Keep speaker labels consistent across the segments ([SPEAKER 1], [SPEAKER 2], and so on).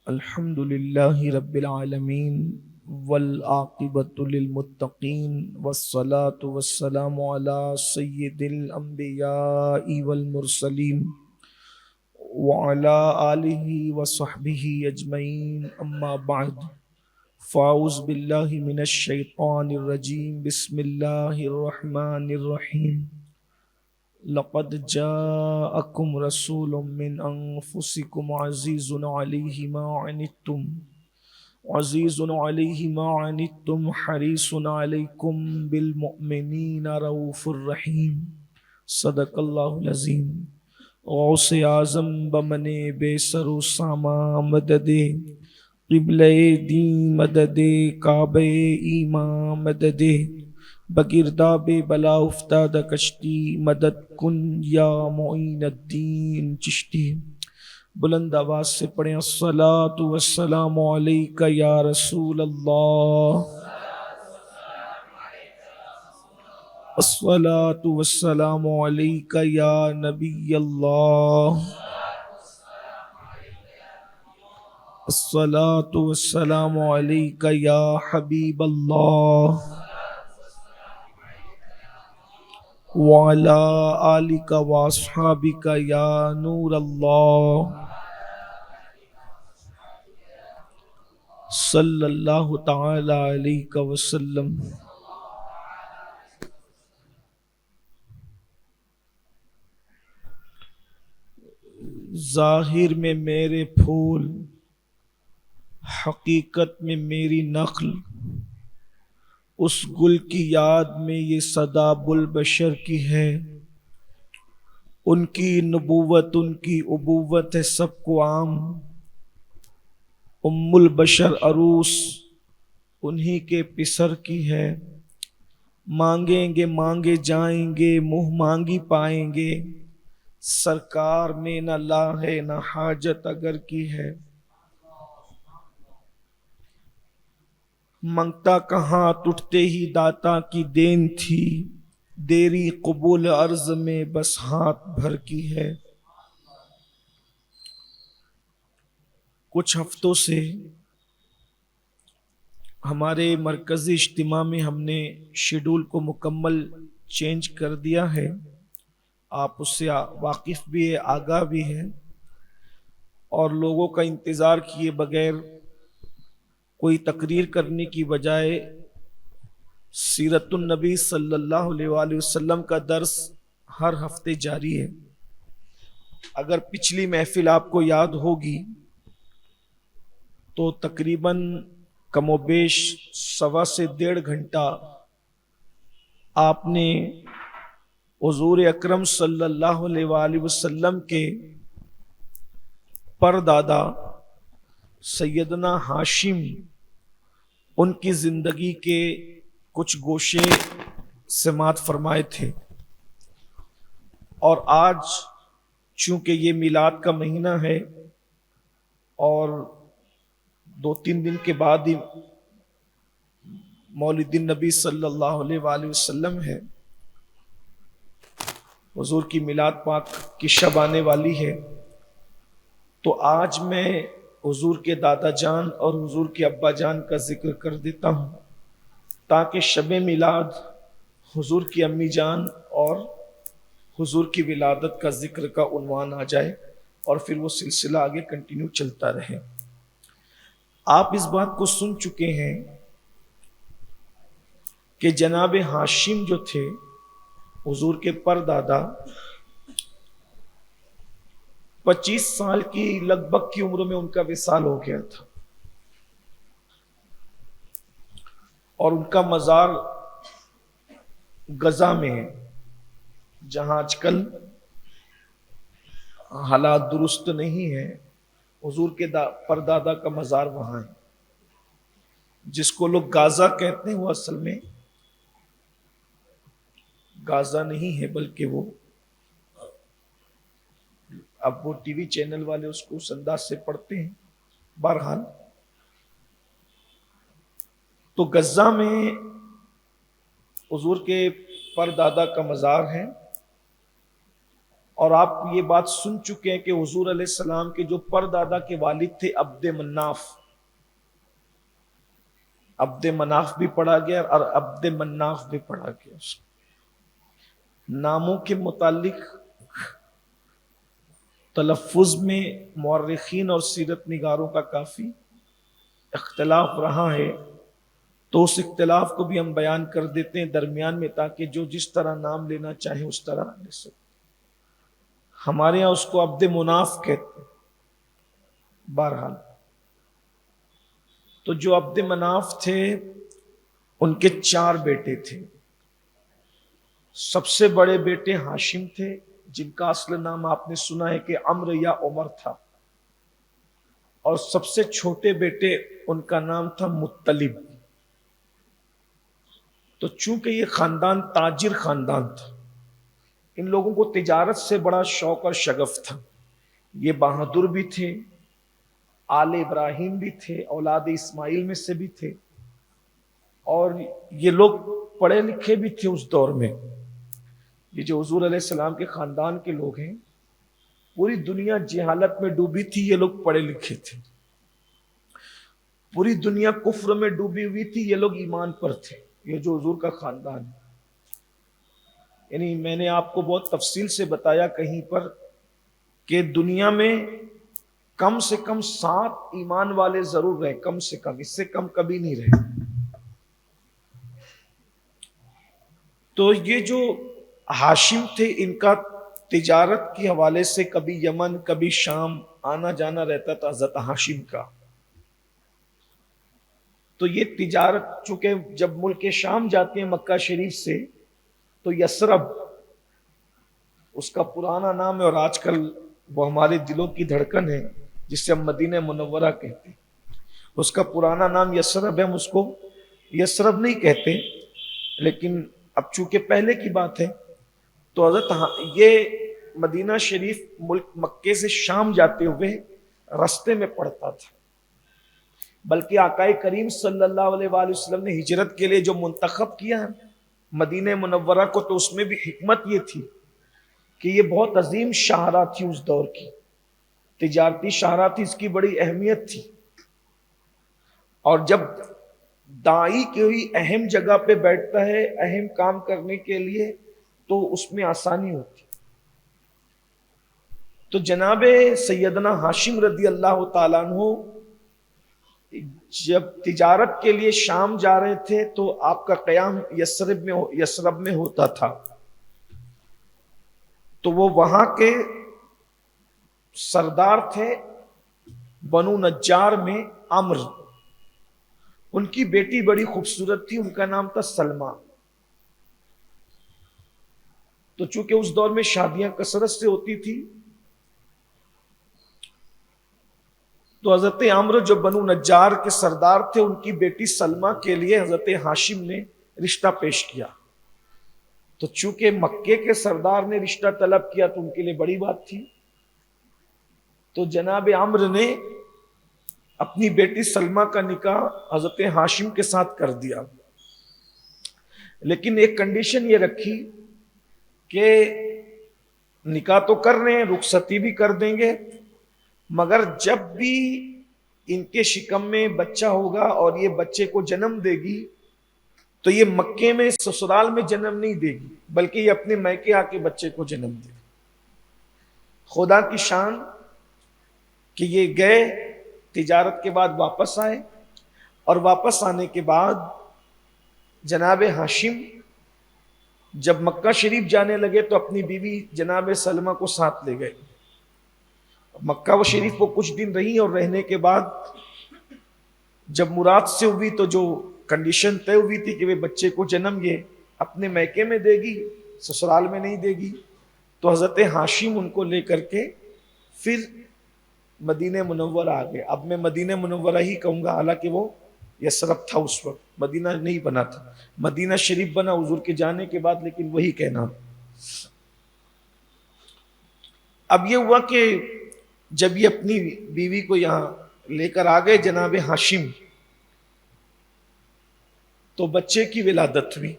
[SPEAKER 1] الحمد لله رب العالمين والعاقبة للمتقين والصلاة والسلام على سيد الأنبياء والمرسلين وعلى آله وصحبه أجمعين أما بعد فأعوذ بالله من الشيطان الرجيم بسم الله الرحمن الرحيم لقد جاءكم رسول من أنفسكم عزيز عليه ما عنتم حريص عليكم بالمؤمنين رؤوف رحيم صدق الله العظيم غوث اعظم بمن بے سر و ساما مدد قبلہ دین مدد کعبہ ایمان مدد بگرداب بلا افتاد کشتی مدد کن یا معین الدین چشتی. بلند آواز سے پڑھیں الصلاۃ والسلام علیک یا رسول اللہ، الصلاۃ والسلام علیک یا نبی اللہ، الصلاۃ والسلام علیک یا حبیب اللہ وعلی آلک واصحابک یا نور اللہ صلی اللہ تعالی علیہ وسلم. ظاہر میں میرے پھول، حقیقت میں میری نخل، اس گل کی یاد میں یہ صدا بلبشر کی ہے. ان کی نبوت ان کی ابوت ہے سب کو عام، ام البشر عروس انہی کے پسر کی ہے. مانگیں گے مانگے جائیں گے منہ مانگی پائیں گے، سرکار میں نہ لا ہے نہ حاجت اگر کی ہے. منگتا کہاں ٹوٹتے ہی داتا کی دین تھی، دیری قبول عرض میں بس ہاتھ بھر کی ہے. کچھ ہفتوں سے ہمارے مرکزی اجتماع میں ہم نے شیڈول کو مکمل چینج کر دیا ہے. آپ اس سے واقف بھی ہے، آگاہ بھی ہے، اور لوگوں کا انتظار کیے بغیر کوئی تقریر کرنے کی بجائے سیرت النبی صلی اللہ علیہ وآلہ وسلم کا درس ہر ہفتے جاری ہے. اگر پچھلی محفل آپ کو یاد ہوگی تو تقریباً کم و بیش 1.25 سے 1.5 گھنٹہ آپ نے حضور اکرم صلی اللہ علیہ وآلہ وسلم کے پردادا سیدنا ہاشم ان کی زندگی کے کچھ گوشے سماعت فرمائے تھے. اور آج چونکہ یہ میلاد کا مہینہ ہے اور 2-3 دن کے بعد ہی مولد النبی صلی اللہ علیہ وآلہ وسلم ہے، حضور کی میلاد پاک کی شب آنے والی ہے، تو آج میں حضور کے دادا جان اور حضور کے ابا جان کا ذکر کر دیتا ہوں تاکہ شب میلاد، حضور کی امی جان اور حضور کی ولادت کا ذکر کا عنوان آ جائے اور پھر وہ سلسلہ آگے کنٹینیو چلتا رہے. آپ اس بات کو سن چکے ہیں کہ جناب ہاشم جو تھے حضور کے پردادا، 25 سال کی لگ بھگ کی عمر میں ان کا وصال ہو گیا تھا، اور ان کا مزار غزہ میں ہے، جہاں آج کل حالات درست نہیں ہے. حضور کے پردادا کا مزار وہاں ہے، جس کو لوگ غازہ کہتے ہیں. وہ اصل میں غازہ نہیں ہے، بلکہ وہ اب وہ ٹی وی چینل والے اس کو اس انداز سے پڑھتے ہیں. بہرحال تو غزہ میں حضور کے پردادا کا مزار ہے، اور آپ یہ بات سن چکے ہیں کہ حضور علیہ السلام کے جو پردادا کے والد تھے عبد مناف، عبد مناف بھی پڑھا گیا اور عبد مناف بھی پڑھا گیا. ناموں کے متعلق تلفظ میں مورخین اور سیرت نگاروں کا کافی اختلاف رہا ہے، تو اس اختلاف کو بھی ہم بیان کر دیتے ہیں درمیان میں، تاکہ جو جس طرح نام لینا چاہے اس طرح لے سکے. ہمارے یہاں اس کو عبد مناف کہتے ہیں. بہرحال تو جو عبد مناف تھے ان کے 4 بیٹے تھے. سب سے بڑے بیٹے ہاشم تھے، جن کا اصل نام آپ نے سنا ہے کہ عمرو یا عمر تھا، اور سب سے چھوٹے بیٹے ان کا نام تھا مطلب. تو چونکہ یہ خاندان تاجر خاندان تھا، ان لوگوں کو تجارت سے بڑا شوق اور شغف تھا. یہ بہادر بھی تھے، آل ابراہیم بھی تھے، اولاد اسماعیل میں سے بھی تھے، اور یہ لوگ پڑھے لکھے بھی تھے اس دور میں. یہ جو حضور علیہ السلام کے خاندان کے لوگ ہیں، پوری دنیا جہالت میں ڈوبی تھی، یہ لوگ پڑھے لکھے تھے. پوری دنیا کفر میں ڈوبی ہوئی تھی، یہ لوگ ایمان پر تھے. یہ جو حضور کا خاندان ہے، یعنی میں نے آپ کو بہت تفصیل سے بتایا کہیں پر کہ دنیا میں کم سے کم 7 ایمان والے ضرور رہے، کم سے کم، اس سے کم کبھی نہیں رہے. تو یہ جو ہاشم تھے، ان کا تجارت کے حوالے سے کبھی یمن کبھی شام آنا جانا رہتا تھا حضرت ہاشم کا. تو یہ تجارت چونکہ جب ملک شام جاتے ہیں مکہ شریف سے، تو یثرب اس کا پرانا نام ہے، اور آج کل وہ ہمارے دلوں کی دھڑکن ہے جسے ہم مدینہ منورہ کہتے ہیں. اس کا پرانا نام یثرب ہے، ہم اس کو یثرب نہیں کہتے، لیکن اب چونکہ پہلے کی بات ہے تو حضرت یہ مدینہ شریف ملک مکے سے شام جاتے ہوئے رستے میں پڑتا تھا. بلکہ آقا کریم صلی اللہ علیہ وآلہ وسلم نے ہجرت کے لیے جو منتخب کیا مدینہ منورہ کو، تو اس میں بھی حکمت یہ تھی کہ یہ بہت عظیم شاہراہ تھی، اس دور کی تجارتی شاہراہ تھی، اس کی بڑی اہمیت تھی. اور جب داعی کوئی اہم جگہ پہ بیٹھتا ہے اہم کام کرنے کے لیے تو اس میں آسانی ہوتی. تو جناب سیدنا ہاشم رضی اللہ تعالیٰ عنہ جب تجارت کے لیے شام جا رہے تھے تو آپ کا قیام یثرب میں ہوتا تھا. تو وہ وہاں کے سردار تھے بنو نجار میں عمر، ان کی بیٹی بڑی خوبصورت تھی، ان کا نام تھا سلمہ. تو چونکہ اس دور میں شادیاں کثرت سے ہوتی تھی، تو حضرت عمرو جو بنو نجار کے سردار تھے، ان کی بیٹی سلمہ کے لیے حضرت ہاشم نے رشتہ پیش کیا. تو چونکہ مکے کے سردار نے رشتہ طلب کیا تو ان کے لیے بڑی بات تھی. تو جناب عمرو نے اپنی بیٹی سلمہ کا نکاح حضرت ہاشم کے ساتھ کر دیا، لیکن ایک کنڈیشن یہ رکھی کہ نکاح تو کر رہے ہیں، رخصتی بھی کر دیں گے، مگر جب بھی ان کے شکم میں بچہ ہوگا اور یہ بچے کو جنم دے گی تو یہ مکے میں سسرال میں جنم نہیں دے گی، بلکہ یہ اپنے میکے آ کے بچے کو جنم دے گی. خدا کی شان کہ یہ گئے، تجارت کے بعد واپس آئے، اور واپس آنے کے بعد جناب ہاشم جب مکہ شریف جانے لگے تو اپنی بیوی جناب سلمہ کو ساتھ لے گئے. مکہ و شریف وہ کچھ دن رہی، اور رہنے کے بعد جب مراد سے ہوئی تو جو کنڈیشن طے ہوئی تھی کہ وہ بچے کو جنم یہ اپنے میکے میں دے گی، سسرال میں نہیں دے گی، تو حضرت ہاشم ان کو لے کر کے پھر مدینہ منورہ آ گئے. اب میں مدینہ منورہ ہی کہوں گا، حالانکہ وہ یثرب تھا اس وقت، مدینہ نہیں بنا تھا. مدینہ شریف بنا حضور کے جانے کے بعد، لیکن وہی کہنا. اب یہ ہوا کہ جب یہ اپنی بیوی کو یہاں لے کر آ گئے جناب ہاشم، تو بچے کی ولادت ہوئی.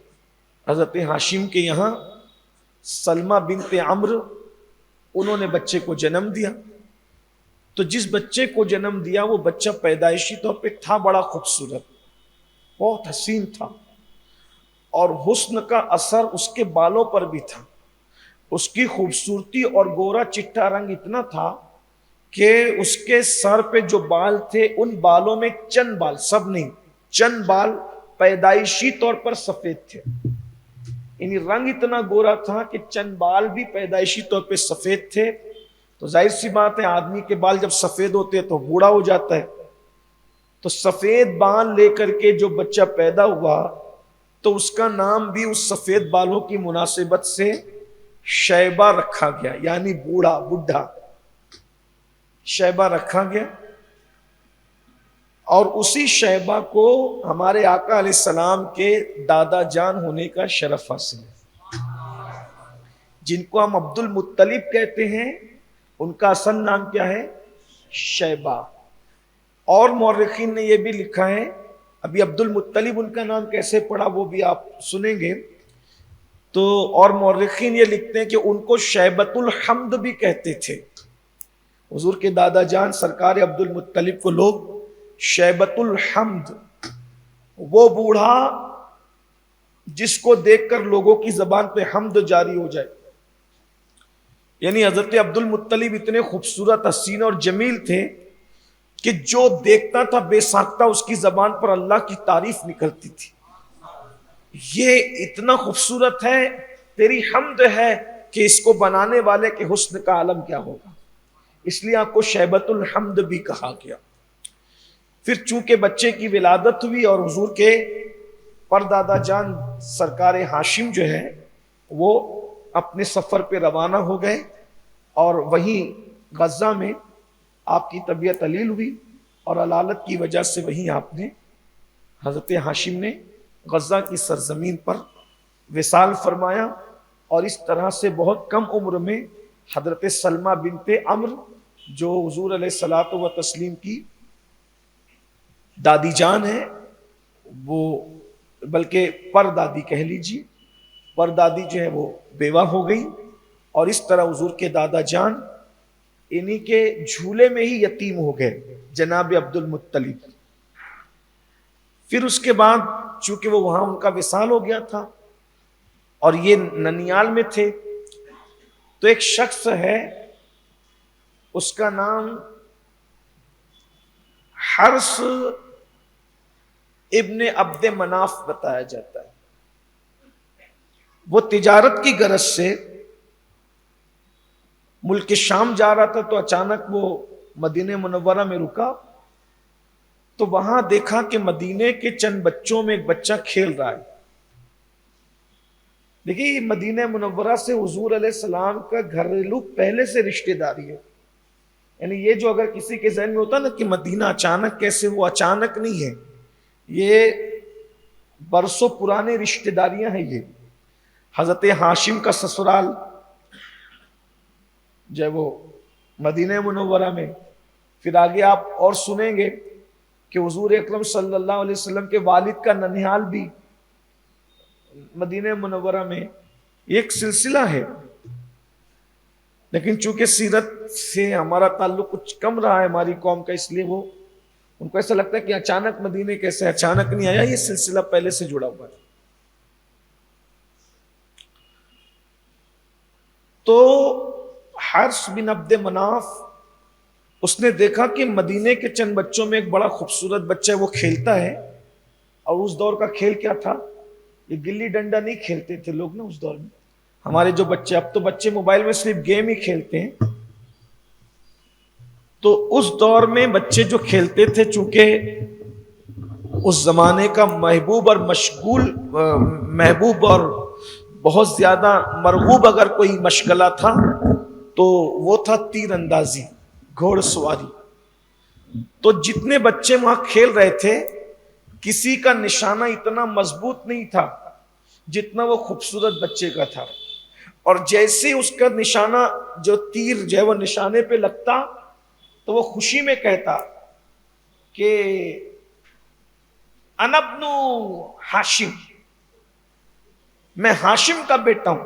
[SPEAKER 1] حضرت ہاشم کے یہاں سلمہ بنت عمرو انہوں نے بچے کو جنم دیا. تو جس بچے کو جنم دیا وہ بچہ پیدائشی طور پہ تھا بڑا خوبصورت، بہت حسین تھا، اور حسن کا اثر اس کے بالوں پر بھی تھا. اس کی خوبصورتی اور گورا چٹا رنگ اتنا تھا کہ اس کے سر پہ جو بال تھے ان بالوں میں چند بال، سب نہیں، چند بال پیدائشی طور پر سفید تھے. یعنی رنگ اتنا گورا تھا کہ چند بال بھی پیدائشی طور پہ سفید تھے. تو ظاہر سی بات ہے آدمی کے بال جب سفید ہوتے ہیں تو بوڑھا ہو جاتا ہے. تو سفید بال لے کر کے جو بچہ پیدا ہوا تو اس کا نام بھی اس سفید بالوں کی مناسبت سے شیبہ رکھا گیا، یعنی بوڑھا، بڈھا، شیبہ رکھا گیا. اور اسی شیبہ کو ہمارے آقا علیہ السلام کے دادا جان ہونے کا شرف حاصل ہے، جن کو ہم عبد المطلب کہتے ہیں. ان کا اصل نام کیا ہے؟ شیبہ. اور مورخین نے یہ بھی لکھا ہے، ابھی عبد المطلب ان کا نام کیسے پڑا وہ بھی آپ سنیں گے. تو اور مورخین یہ لکھتے ہیں کہ ان کو شیبۃ الحمد بھی کہتے تھے. حضور کے دادا جان سرکار عبد المطلب کو لوگ شیبۃ الحمد، وہ بوڑھا جس کو دیکھ کر لوگوں کی زبان پہ حمد جاری ہو جائے. یعنی حضرت عبد المطلب اتنے خوبصورت، حسین اور جمیل تھے کہ جو دیکھتا تھا بے ساختہ اس کی زبان پر اللہ کی تعریف نکلتی تھی. یہ اتنا خوبصورت ہے، تیری حمد ہے کہ اس کو بنانے والے کے حسن کا عالم کیا ہوگا. اس لیے آپ کو شیبۃ الحمد بھی کہا گیا. پھر چونکہ بچے کی ولادت ہوئی اور حضور کے پردادا جان سرکار ہاشم جو ہے وہ اپنے سفر پہ روانہ ہو گئے، اور وہیں غزہ میں آپ کی طبیعت علیل ہوئی، اور علالت کی وجہ سے وہیں آپ نے، حضرت ہاشم نے غزہ کی سرزمین پر وصال فرمایا. اور اس طرح سے بہت کم عمر میں حضرت سلمہ بنت عمرو جو حضور علیہ الصلوۃ والتسلیم کی دادی جان ہے، وہ بلکہ پردادی کہہ لیجیے، پردادی جو ہے وہ بیوہ ہو گئی. اور اس طرح حضور کے دادا جان انہی کے جھولے میں ہی یتیم ہو گئے جناب عبد المطلب. پھر اس کے بعد چونکہ وہ وہاں ان کا وصال ہو گیا تھا اور یہ ننیال میں تھے، تو ایک شخص ہے اس کا نام حرث ابن عبد مناف بتایا جاتا ہے. وہ تجارت کی غرض سے ملک شام جا رہا تھا، تو اچانک وہ مدینہ منورہ میں رکا، تو وہاں دیکھا کہ مدینے کے چند بچوں میں ایک بچہ کھیل رہا ہے. دیکھیے یہ مدینہ منورہ سے حضور علیہ السلام کا گھریلو پہلے سے رشتہ داری ہے. یعنی یہ جو اگر کسی کے ذہن میں ہوتا نا کہ مدینہ اچانک کیسے، وہ اچانک نہیں ہے، یہ برسوں پرانے رشتہ داریاں ہیں. یہ حضرت ہاشم کا سسرال جو ہے وہ مدینہ منورہ میں. پھر آگے آپ اور سنیں گے کہ حضور اکرم صلی اللہ علیہ وسلم کے والد کا ننیال بھی مدینہ منورہ میں. ایک سلسلہ ہے، لیکن چونکہ سیرت سے ہمارا تعلق کچھ کم رہا ہے ہماری قوم کا، اس لیے وہ ان کو ایسا لگتا ہے کہ اچانک مدینے کیسے، اچانک نہیں آیا، یہ سلسلہ پہلے سے جڑا ہوا ہے. تو حرث بن عبد مناف اس نے دیکھا کہ مدینے کے چند بچوں میں ایک بڑا خوبصورت بچہ ہے، وہ کھیلتا ہے. اور اس دور کا کھیل کیا تھا؟ یہ گلی ڈنڈا نہیں کھیلتے تھے لوگ نا اس دور میں. ہمارے جو بچے، اب تو بچے موبائل میں صرف گیم ہی کھیلتے ہیں، تو اس دور میں بچے جو کھیلتے تھے، چونکہ اس زمانے کا محبوب اور بہت زیادہ مرغوب اگر کوئی مشغلہ تھا تو وہ تھا تیر اندازی، گھوڑ سواری. تو جتنے بچے وہاں کھیل رہے تھے کسی کا نشانہ اتنا مضبوط نہیں تھا جتنا وہ خوبصورت بچے کا تھا. اور جیسے اس کا نشانہ جو تیر جو ہے وہ نشانے پہ لگتا تو وہ خوشی میں کہتا کہ انا ابن ہاشم، میں ہاشم کا بیٹا ہوں.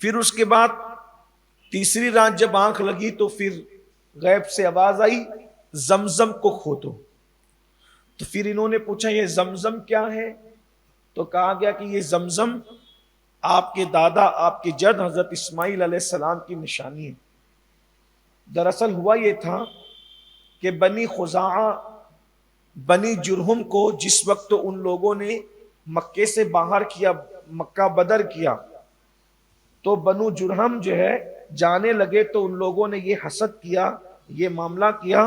[SPEAKER 1] پھر اس کے بعد تیسری رات جب آنکھ لگی تو پھر غیب سے آواز آئی زمزم کو کھودو. تو پھر انہوں نے پوچھا یہ زمزم کیا ہے؟ تو کہا گیا کہ یہ زمزم آپ کے دادا، آپ کے جد حضرت اسماعیل علیہ السلام کی نشانی ہے. دراصل ہوا یہ تھا کہ بنی خزاعہ، بنی جرہم کو جس وقت ان لوگوں نے مکے سے باہر کیا، مکہ بدر کیا، تو بنو جرہم جو ہے جانے لگے تو ان لوگوں نے یہ حسد کیا، یہ معاملہ کیا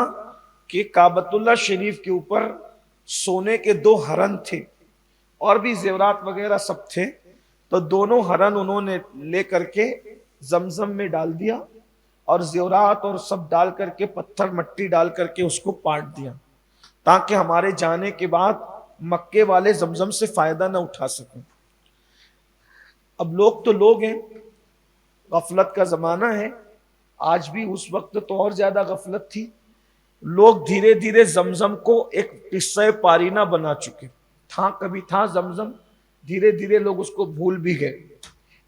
[SPEAKER 1] کہ کعبۃ اللہ شریف کے اوپر سونے کے 2 ہرن تھے اور بھی زیورات وغیرہ سب تھے. تو دونوں ہرن انہوں نے لے کر کے زمزم میں ڈال دیا اور زیورات اور سب ڈال کر کے پتھر مٹی ڈال کر کے اس کو پاٹ دیا تاکہ ہمارے جانے کے بعد مکے والے زمزم سے فائدہ نہ اٹھا سکیں. اب لوگ تو لوگ ہیں، غفلت کا زمانہ ہے، آج بھی، اس وقت تو اور زیادہ غفلت تھی. لوگ دھیرے دھیرے زمزم کو ایک قصہ پارینہ بنا چکے. کبھی تھا زمزم، دھیرے دھیرے لوگ اس کو بھول بھی گئے.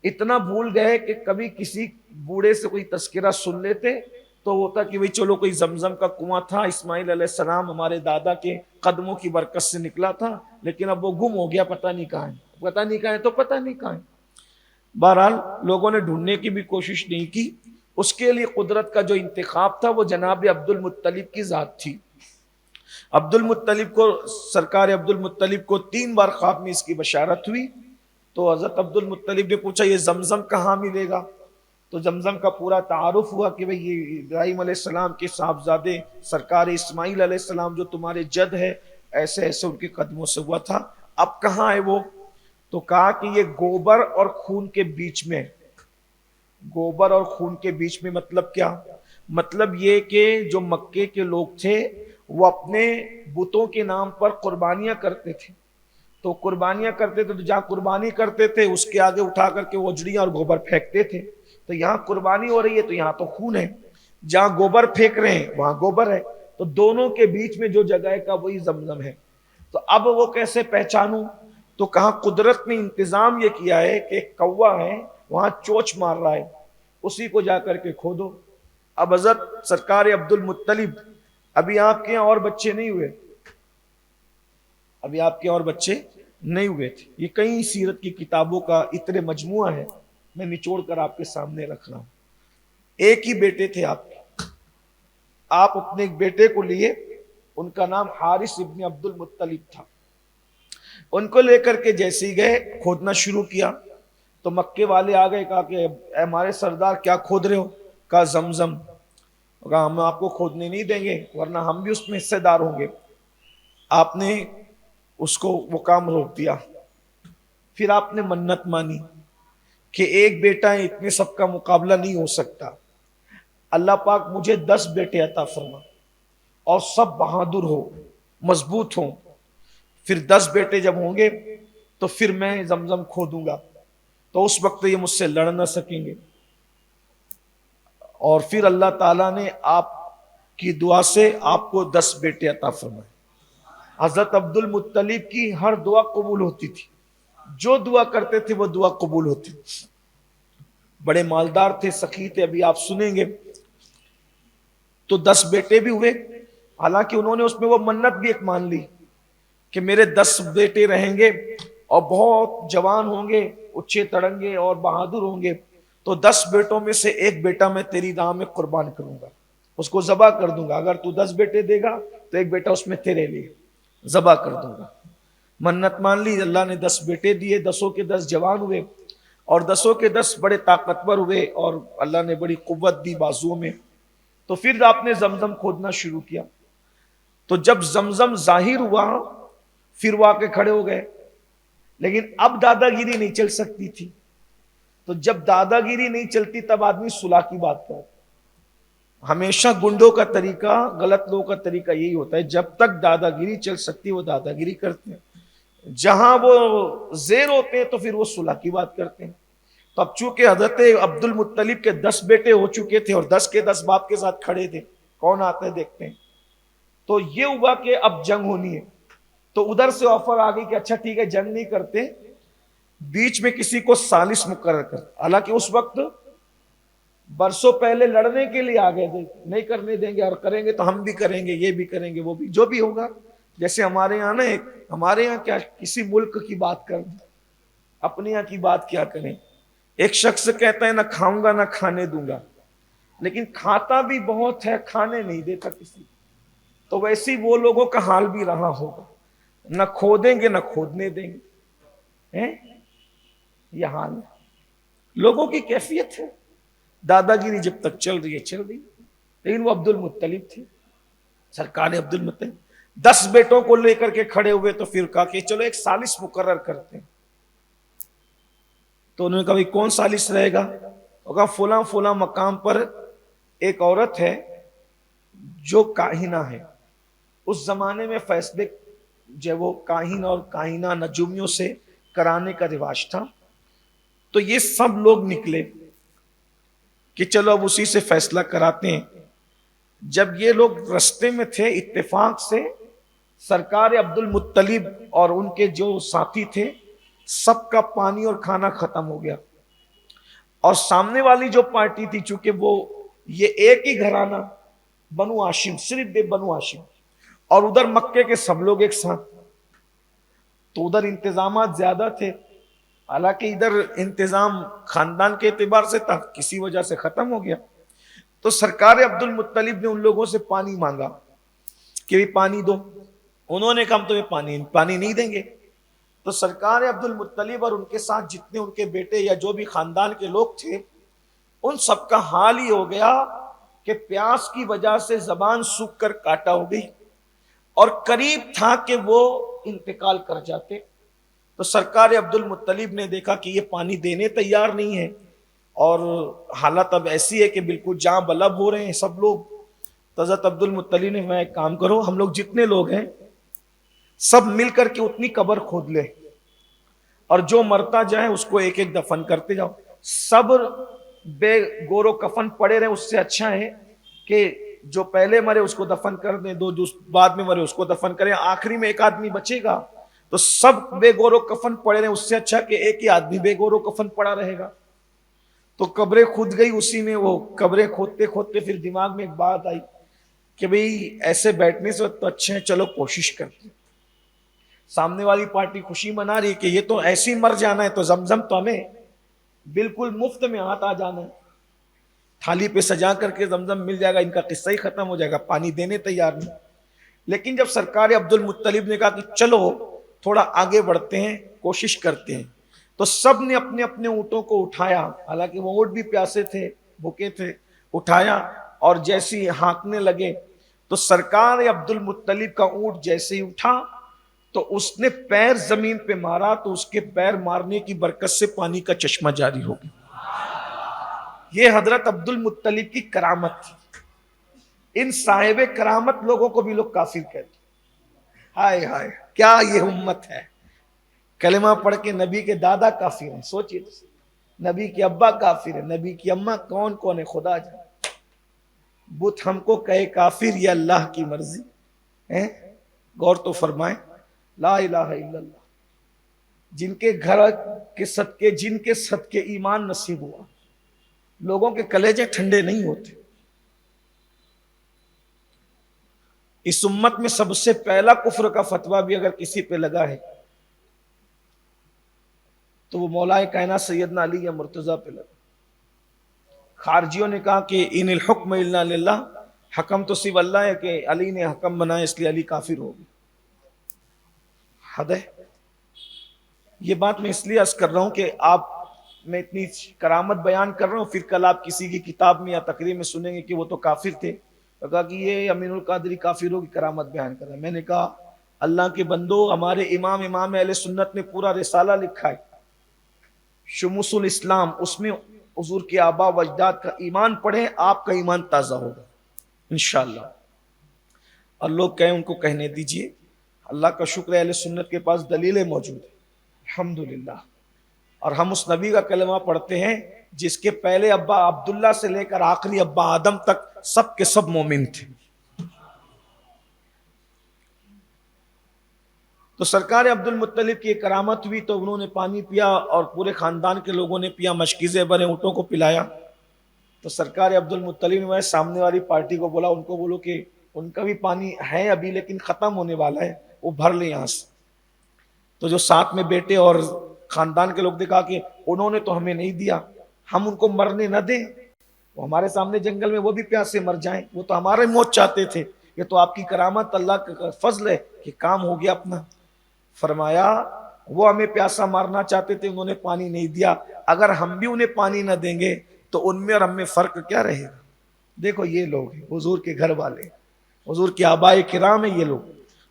[SPEAKER 1] اتنا بھول گئے کہ کبھی کسی بوڑھے سے کوئی تذکرہ سن لیتے تو ہوتا کہ چلو کوئی زمزم کا کنواں تھا، اسماعیل علیہ السلام ہمارے دادا کے قدموں کی برکت سے نکلا تھا، لیکن اب وہ گم ہو گیا، پتہ نہیں کہاں ہے، پتہ نہیں کہاں ہے تو پتہ نہیں کہاں ہے. بہرحال لوگوں نے ڈھونڈنے کی بھی کوشش نہیں کی. اس کے لیے قدرت کا جو انتخاب تھا وہ جناب عبد المطلب کی ذات تھی. عبد المطلب کو، سرکار عبد المطلب کو 3 بار خواب میں اس کی بشارت ہوئی. تو حضرت عبد المطلب نے پوچھا یہ زمزم کہاں ملے گا؟ تو زمزم کا پورا تعارف ہوا کہ بھئی یہ ابراہیم علیہ السلام کے صاحبزادے سرکار اسماعیل علیہ السلام جو تمہارے جد ہے، ایسے ایسے ان کے قدموں سے ہوا تھا. اب کہاں ہے وہ؟ تو کہا کہ یہ گوبر اور خون کے بیچ میں. گوبر اور خون کے بیچ میں مطلب کیا؟ مطلب یہ کہ جو مکے کے لوگ تھے وہ اپنے بتوں کے نام پر قربانیاں کرتے تھے. تو قربانیاں کرتے تھے تو جہاں قربانی کرتے تھے اس کے آگے اٹھا کر کے وجڑیاں اور گوبر پھینکتے تھے. تو یہاں قربانی ہو رہی ہے تو یہاں تو خون ہے، جہاں گوبر پھینک رہے ہیں وہاں گوبر ہے. تو دونوں کے بیچ میں جو جگہ کا وہی زمزم ہے. تو اب وہ کیسے پہچانوں؟ تو کہاں قدرت نے انتظام یہ کیا ہے کہ ایک کوا ہے وہاں چوچ مار رہا ہے، اسی کو جا کر کے کھودو. اب حضرت سرکار عبد المطلب، ابھی آپ کے اور بچے نہیں ہوئے، ابھی آپ کے اور بچے نہیں ہوئے تھے. یہ کئی سیرت کی کتابوں کا اتنے مجموعہ ہے، میں نچوڑ کر آپ کے سامنے رکھ رہا ہوں. ایک ہی بیٹے تھے آپ اپنے ایک بیٹے کو لیے، ان کا نام حارث ابن عبد المطلب تھا. ان کو لے کر کے جیسے ہی گئے کھودنا شروع کیا تو مکے والے آ گئے، کہا کہ اے ہمارے سردار کیا کھود رہے ہو؟ کہا زمزم. کہا ہم آپ کو کھودنے نہیں دیں گے ورنہ ہم بھی اس میں حصے دار ہوں گے. آپ نے اس کو وہ کام روک دیا. پھر آپ نے منت مانی کہ ایک بیٹا ہے، اتنے سب کا مقابلہ نہیں ہو سکتا، اللہ پاک مجھے 10 بیٹے عطا فرما اور سب بہادر ہو، مضبوط ہوں. پھر 10 بیٹے جب ہوں گے تو پھر میں زمزم کھودوں گا، تو اس وقت یہ مجھ سے لڑ نہ سکیں گے. اور پھر اللہ تعالیٰ نے آپ کی دعا سے آپ کو 10 بیٹے عطا فرمائے. حضرت عبد المطلب کی ہر دعا قبول ہوتی تھی، جو دعا کرتے تھے وہ دعا قبول ہوتی تھی. بڑے مالدار تھے، سخی تھے، ابھی آپ سنیں گے. تو 10 بیٹے بھی ہوئے، حالانکہ انہوں نے اس میں وہ منت بھی ایک مان لی کہ میرے 10 بیٹے رہیں گے اور بہت جوان ہوں گے، اچھے تڑنگے اور بہادر ہوں گے، تو 10 بیٹوں میں سے ایک بیٹا میں تیری راہ میں قربان کروں گا، اس کو ذبح کر دوں گا. اگر تو 10 بیٹے دے گا تو ایک بیٹا اس میں تیرے لیے ذبح کر دوں گا. منت مان لی، اللہ نے 10 بیٹے دیے، 10 کے 10 جوان ہوئے اور 10 کے 10 بڑے طاقتور ہوئے اور اللہ نے بڑی قوت دی بازوؤں میں. تو پھر آپ نے زمزم کھودنا شروع کیا. تو جب زمزم ظاہر ہوا پھر وہ آ کے کھڑے ہو گئے، لیکن اب دادا گیری نہیں چل سکتی تھی. تو جب دادا گیری نہیں چلتی تب آدمی صلح کی بات کرتا. ہمیشہ گنڈوں کا طریقہ، غلط لوگوں کا طریقہ یہی ہوتا ہے، جب تک دادا گیری چل سکتی وہ دادا گیری کرتے ہیں، جہاں وہ زیر ہوتے ہیں تو پھر وہ صلح کی بات کرتے ہیں. تو اب چونکہ حضرت عبد المطلب کے 10 بیٹے ہو چکے تھے اور 10 کے 10 باپ کے ساتھ کھڑے تھے، کون آتا ہے دیکھتے ہیں. تو یہ ہوا کہ اب جنگ ہونی ہے. تو ادھر سے آفر آ گئی کہ اچھا ٹھیک ہے جنگ نہیں کرتے، بیچ میں کسی کو ثالث مقرر کر، حالانکہ اس وقت برسوں پہلے لڑنے کے لیے آ گئے تھے، نہیں کرنے دیں گے، اور کریں گے تو ہم بھی کریں گے، یہ بھی کریں گے، وہ بھی، جو بھی ہوگا۔ جیسے ہمارے یہاں نا، ہمارے یہاں کیا، کسی ملک کی بات کر دیں، اپنے یہاں کی بات کیا کریں۔ ایک شخص کہتا ہے نہ کھاؤں گا نہ کھانے دوں گا، لیکن کھاتا بھی بہت ہے، کھانے نہیں دیتا کسی۔ تو ویسے وہ لوگوں کا حال بھی رہا ہوگا، نہ کھودیں گے نہ کھودنے دیں گے، یہ حال ہے لوگوں کی، کیفیت ہے۔ دادا گیری جب تک چل رہی ہے چل رہی، لیکن وہ عبد المطلب تھے، سرکار عبد المطلب 10 بیٹوں کو لے کر کے کھڑے ہوئے، تو پھر کہا کہ چلو ایک ثالث مقرر کرتے ہیں۔ تو انہوں نے کہا بھائی کون ثالث رہے گا؟ وہ کہا فلاں فلاں مقام پر ایک عورت ہے جو کاہنہ ہے۔ اس زمانے میں فیصلے جو وہ کاہن اور کاہنہ نجومیوں سے کرانے کا رواج تھا، تو یہ سب لوگ نکلے کہ چلو اب اسی سے فیصلہ کراتے ہیں۔ جب یہ لوگ رستے میں تھے، اتفاق سے سرکار عبد المطلب اور ان کے جو ساتھی تھے، سب کا پانی اور کھانا ختم ہو گیا، اور سامنے والی جو پارٹی تھی، چونکہ وہ یہ ایک ہی گھرانہ بنو ہاشم، صرف بنو ہاشم، اور ادھر مکے کے سب لوگ ایک ساتھ، تو ادھر انتظامات زیادہ تھے، حالانکہ ادھر انتظام خاندان کے اعتبار سے تھا، کسی وجہ سے ختم ہو گیا۔ تو سرکار عبد المطلب نے ان لوگوں سے پانی مانگا کہ بھی پانی دو، انہوں نے کہا ہم تمہیں پانی نہیں دیں گے۔ تو سرکار عبد المطلب اور ان کے ساتھ جتنے ان کے بیٹے یا جو بھی خاندان کے لوگ تھے، ان سب کا حال ہی ہو گیا کہ پیاس کی وجہ سے زبان سوکھ کر کاٹا ہو گئی، اور قریب تھا کہ وہ انتقال کر جاتے۔ تو سرکار عبد المطلب نے دیکھا کہ یہ پانی دینے تیار نہیں ہے، اور حالت اب ایسی ہے کہ بالکل جاں بلب ہو رہے ہیں سب لوگ۔ تو حضرت عبد المطلب نے میں ایک کام کرو، ہم لوگ جتنے لوگ ہیں سب مل کر کے اتنی قبر کھود لے، اور جو مرتا جائے اس کو ایک ایک دفن کرتے جاؤ۔ صبر بے گور و کفن پڑے رہے، اس سے اچھا ہے کہ جو پہلے مرے اس کو دفن کر دیں، دو جو بعد میں مرے اس کو دفن کریں، آخری میں ایک آدمی بچے گا تو سب بے گور و کفن پڑے رہے، اس سے اچھا کہ ایک ہی آدمی بے گور و کفن پڑا رہے گا۔ تو قبریں کھود گئی، اسی میں وہ قبریں کھودتے کھودتے پھر دماغ میں ایک بات آئی کہ بھئی ایسے بیٹھنے سے تو اچھا ہے چلو کوشش کرتے ہیں۔ سامنے والی پارٹی خوشی منا رہی کہ یہ تو ایسی مر جانا ہے، تو زمزم تو ہمیں بالکل مفت میں ہاتھ آ جانا ہے، تھالی پہ سجا کر کے زمزم مل جائے گا، ان کا قصہ ہی ختم ہو جائے گا، پانی دینے تیار نہیں۔ لیکن جب سرکار عبد المطلب نے کہا کہ چلو تھوڑا آگے بڑھتے ہیں، کوشش کرتے ہیں، تو سب نے اپنے اپنے اونٹوں کو اٹھایا، حالانکہ وہ اونٹ بھی پیاسے تھے، بھوکے تھے، اٹھایا، اور جیسے ہی ہانکنے لگے تو سرکار عبد المطلب کا اونٹ جیسے ہی اٹھا تو اس نے پیر زمین پہ مارا، تو اس کے پیر مارنے کی برکت سے پانی کا چشمہ جاری ہو گیا۔ یہ حضرت عبد المطلب کی کرامت تھی۔ ان صاحب کرامت لوگوں کو بھی لوگ کافر کہتے، ہائے ہائے کیا یہ امت ہے۔ کلمہ پڑھ کے نبی کے دادا کافر ہیں، سوچئے، نبی کے ابا کافر ہیں، نبی کی اماں کون کون ہے خدا جانے۔ بت ہم کو کہے کافر، یہ اللہ کی مرضی ہے۔ غور تو فرمائیں، لا الہ الا اللہ، جن کے گھر کے صدقے، جن کے صدقے ایمان نصیب ہوا، لوگوں کے کلیجے ٹھنڈے نہیں ہوتے۔ اس امت میں سب سے پہلا کفر کا فتویٰ بھی اگر کسی پہ لگا ہے تو وہ مولا کائنات سیدنا علی یا مرتضیٰ پہ لگا۔ خارجیوں نے کہا کہ ان الحکم الا للہ، حکم تو صرف اللہ ہے، کہ علی نے حکم بنایا اس لیے علی کافر ہو گیا۔ حد ہے۔ یہ بات میں اس لیے عرض کر رہا ہوں کہ آپ میں اتنی کرامت بیان کر رہا ہوں، پھر کل آپ کسی کی کتاب میں یا تقریر میں سنیں گے کہ وہ تو کافر تھے، تو کہا کہ یہ امین القادری کافروں کی کرامت بیان کر رہا ہے۔ میں نے کہا اللہ کے بندو، ہمارے امام اہل سنت نے پورا رسالہ لکھا ہے شموس الاسلام، اس میں حضور کے آبا و اجداد کا ایمان پڑھیں، آپ کا ایمان تازہ ہوگا انشاءاللہ۔ اور لوگ کہیں ان کو کہنے دیجئے، اللہ کا شکر ہے اہل سنت کے پاس دلیلیں موجود ہیں الحمدللہ، اور ہم اس نبی کا کلمہ پڑھتے ہیں جس کے پہلے ابا عبداللہ سے لے کر آخری ابا آدم تک سب کے سب مومن تھے۔ تو سرکار عبد المطلب کی ایک کرامت ہوئی تو انہوں نے پانی پیا اور پورے خاندان کے لوگوں نے پیا، مشکیزیں بھرے اونٹوں کو پلایا۔ تو سرکار عبد المطلب نے سامنے والی پارٹی کو بولا، ان کو بولو کہ ان کا بھی پانی ہے ابھی لیکن ختم ہونے والا ہے، وہ بھر لیں یہاں سے۔ تو جو ساتھ میں بیٹے اور خاندان کے لوگ نے کہا کہ انہوں نے تو ہمیں نہیں دیا، ہم ان کو مرنے نہ دیں، وہ ہمارے سامنے جنگل میں وہ بھی پیاس سے مر جائیں، وہ تو ہمارے موت چاہتے تھے، یہ تو آپ کی کرامت اللہ کا فضل ہے کہ کام ہو گیا اپنا۔ فرمایا وہ ہمیں پیاسا مارنا چاہتے تھے، انہوں نے پانی نہیں دیا، اگر ہم بھی انہیں پانی نہ دیں گے تو ان میں اور ہم میں فرق کیا رہے گا؟ دیکھو یہ لوگ ہیں حضور کے گھر والے، حضور کے آبائے کرام ہیں یہ لوگ۔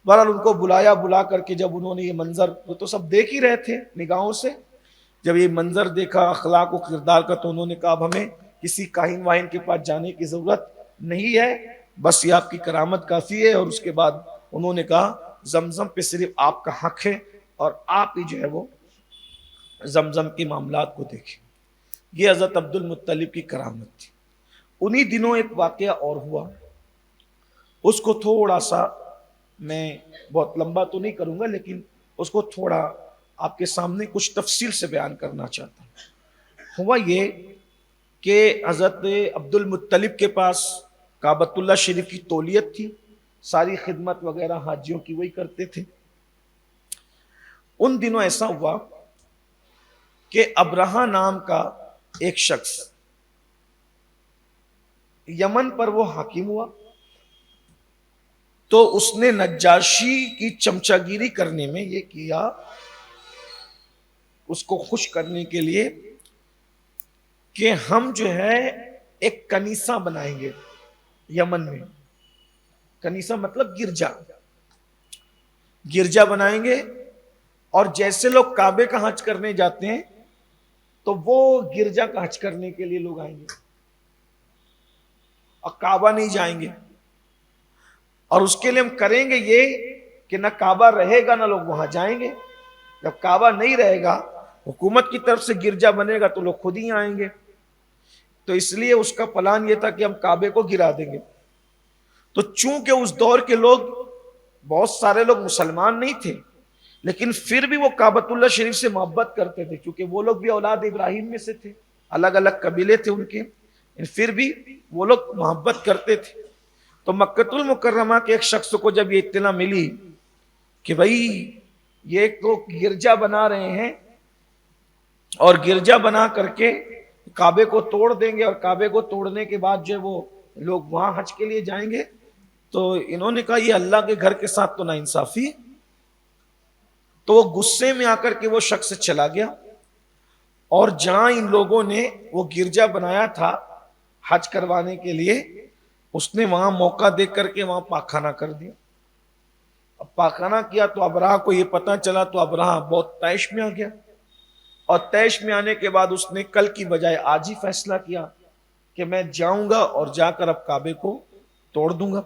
[SPEAKER 1] بہرحال ان کو بلایا، بلا کر کے جب انہوں نے یہ منظر، وہ تو سب دیکھ ہی رہے تھے نگاہوں سے، جب یہ منظر دیکھا اخلاق و کردار کا تو انہوں نے کہا اب ہمیں کسی کاہن واہن کے پاس جانے کی ضرورت نہیں ہے، بس یہ آپ کی کرامت کافی ہے۔ اور اس کے بعد انہوں نے کہا زمزم پہ صرف آپ کا حق ہے اور آپ ہی جو ہے وہ زمزم کے معاملات کو دیکھیں۔ یہ حضرت عبد المطلب کی کرامت تھی۔ انہی دنوں ایک واقعہ اور ہوا، اس کو تھوڑا سا میں بہت لمبا تو نہیں کروں گا لیکن اس کو تھوڑا آپ کے سامنے کچھ تفصیل سے بیان کرنا چاہتا ہوں۔ ہوا یہ کہ حضرت عبد المطلب کے پاس کعبۃ اللہ شریف کی تولیت تھی، ساری خدمت وغیرہ حاجیوں کی وہی کرتے تھے۔ ان دنوں ایسا ہوا کہ ابرہہ نام کا ایک شخص یمن پر وہ حاکم ہوا، تو اس نے نجاشی کی چمچہ گیری کرنے میں یہ کیا، اس کو خوش کرنے کے لیے کہ ہم جو ہے ایک کنیسہ بنائیں گے یمن میں۔ کنیسہ مطلب گرجا، گرجا بنائیں گے، اور جیسے لوگ کعبے کا حج کرنے جاتے ہیں تو وہ گرجا کا حج کرنے کے لیے لوگ آئیں گے اور کعبہ نہیں جائیں گے، اور اس کے لیے ہم کریں گے یہ کہ نہ کعبہ رہے گا نہ لوگ وہاں جائیں گے۔ جب کعبہ نہیں رہے گا، حکومت کی طرف سے گرجا بنے گا تو لوگ خود ہی آئیں گے، تو اس لیے اس کا پلان یہ تھا کہ ہم کعبے کو گرا دیں گے۔ تو چونکہ اس دور کے لوگ بہت سارے لوگ مسلمان نہیں تھے لیکن پھر بھی وہ کعبۃ اللہ شریف سے محبت کرتے تھے، کیونکہ وہ لوگ بھی اولاد ابراہیم میں سے تھے، الگ الگ قبیلے تھے ان کے، پھر بھی وہ لوگ محبت کرتے تھے۔ تو مکۃ المکرمہ کے ایک شخص کو جب یہ اطلاع ملی کہ بھائی یہ تو گرجا بنا رہے ہیں اور گرجا بنا کر کے کعبے کو توڑ دیں گے، اور کعبے کو توڑنے کے بعد جو وہ لوگ وہاں حج کے لیے جائیں گے، تو انہوں نے کہا یہ اللہ کے گھر کے ساتھ تو ناانصافی۔ تو وہ غصے میں آ کر کے وہ شخص چلا گیا، اور جہاں ان لوگوں نے وہ گرجا بنایا تھا حج کروانے کے لیے، اس نے وہاں موقع دیکھ کر کے وہاں پاخانہ کر دیا۔ اب پاخانہ کیا تو ابرہہ کو یہ پتہ چلا، تو ابرہہ بہت طیش میں آ گیا، اور طیش میں آنے کے بعد اس نے کل کی بجائے آج ہی فیصلہ کیا کہ میں جاؤں گا اور جا کر اب کعبے کو توڑ دوں گا۔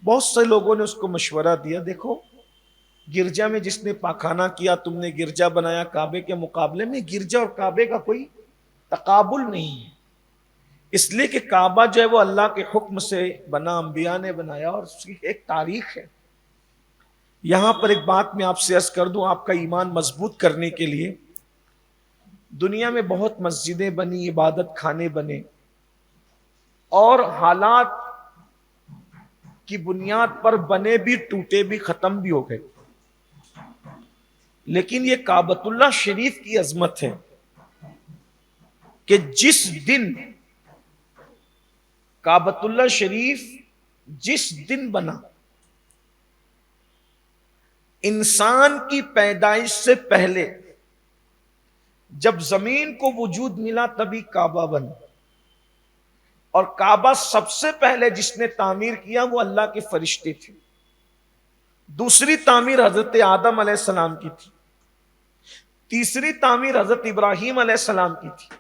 [SPEAKER 1] بہت سے لوگوں نے اس کو مشورہ دیا، دیکھو گرجا میں جس نے پاخانہ کیا، تم نے گرجا بنایا کعبے کے مقابلے میں، گرجا اور کعبے کا کوئی تقابل نہیں ہے، اس لیے کہ کعبہ جو ہے وہ اللہ کے حکم سے بنا، انبیاء نے بنایا، اور اس کی ایک تاریخ ہے۔ یہاں پر ایک بات میں آپ سے عرض کر دوں، آپ کا ایمان مضبوط کرنے کے لیے، دنیا میں بہت مسجدیں بنی، عبادت خانے بنے، اور حالات کی بنیاد پر بنے بھی، ٹوٹے بھی، ختم بھی ہو گئے، لیکن یہ کعبۃ اللہ شریف کی عظمت ہے کہ جس دن کعبۃ اللہ شریف جس دن بنا، انسان کی پیدائش سے پہلے جب زمین کو وجود ملا تبھی کعبہ بنا، اور کعبہ سب سے پہلے جس نے تعمیر کیا وہ اللہ کے فرشتے تھے۔ دوسری تعمیر حضرت آدم علیہ السلام کی تھی، تیسری تعمیر حضرت ابراہیم علیہ السلام کی تھی،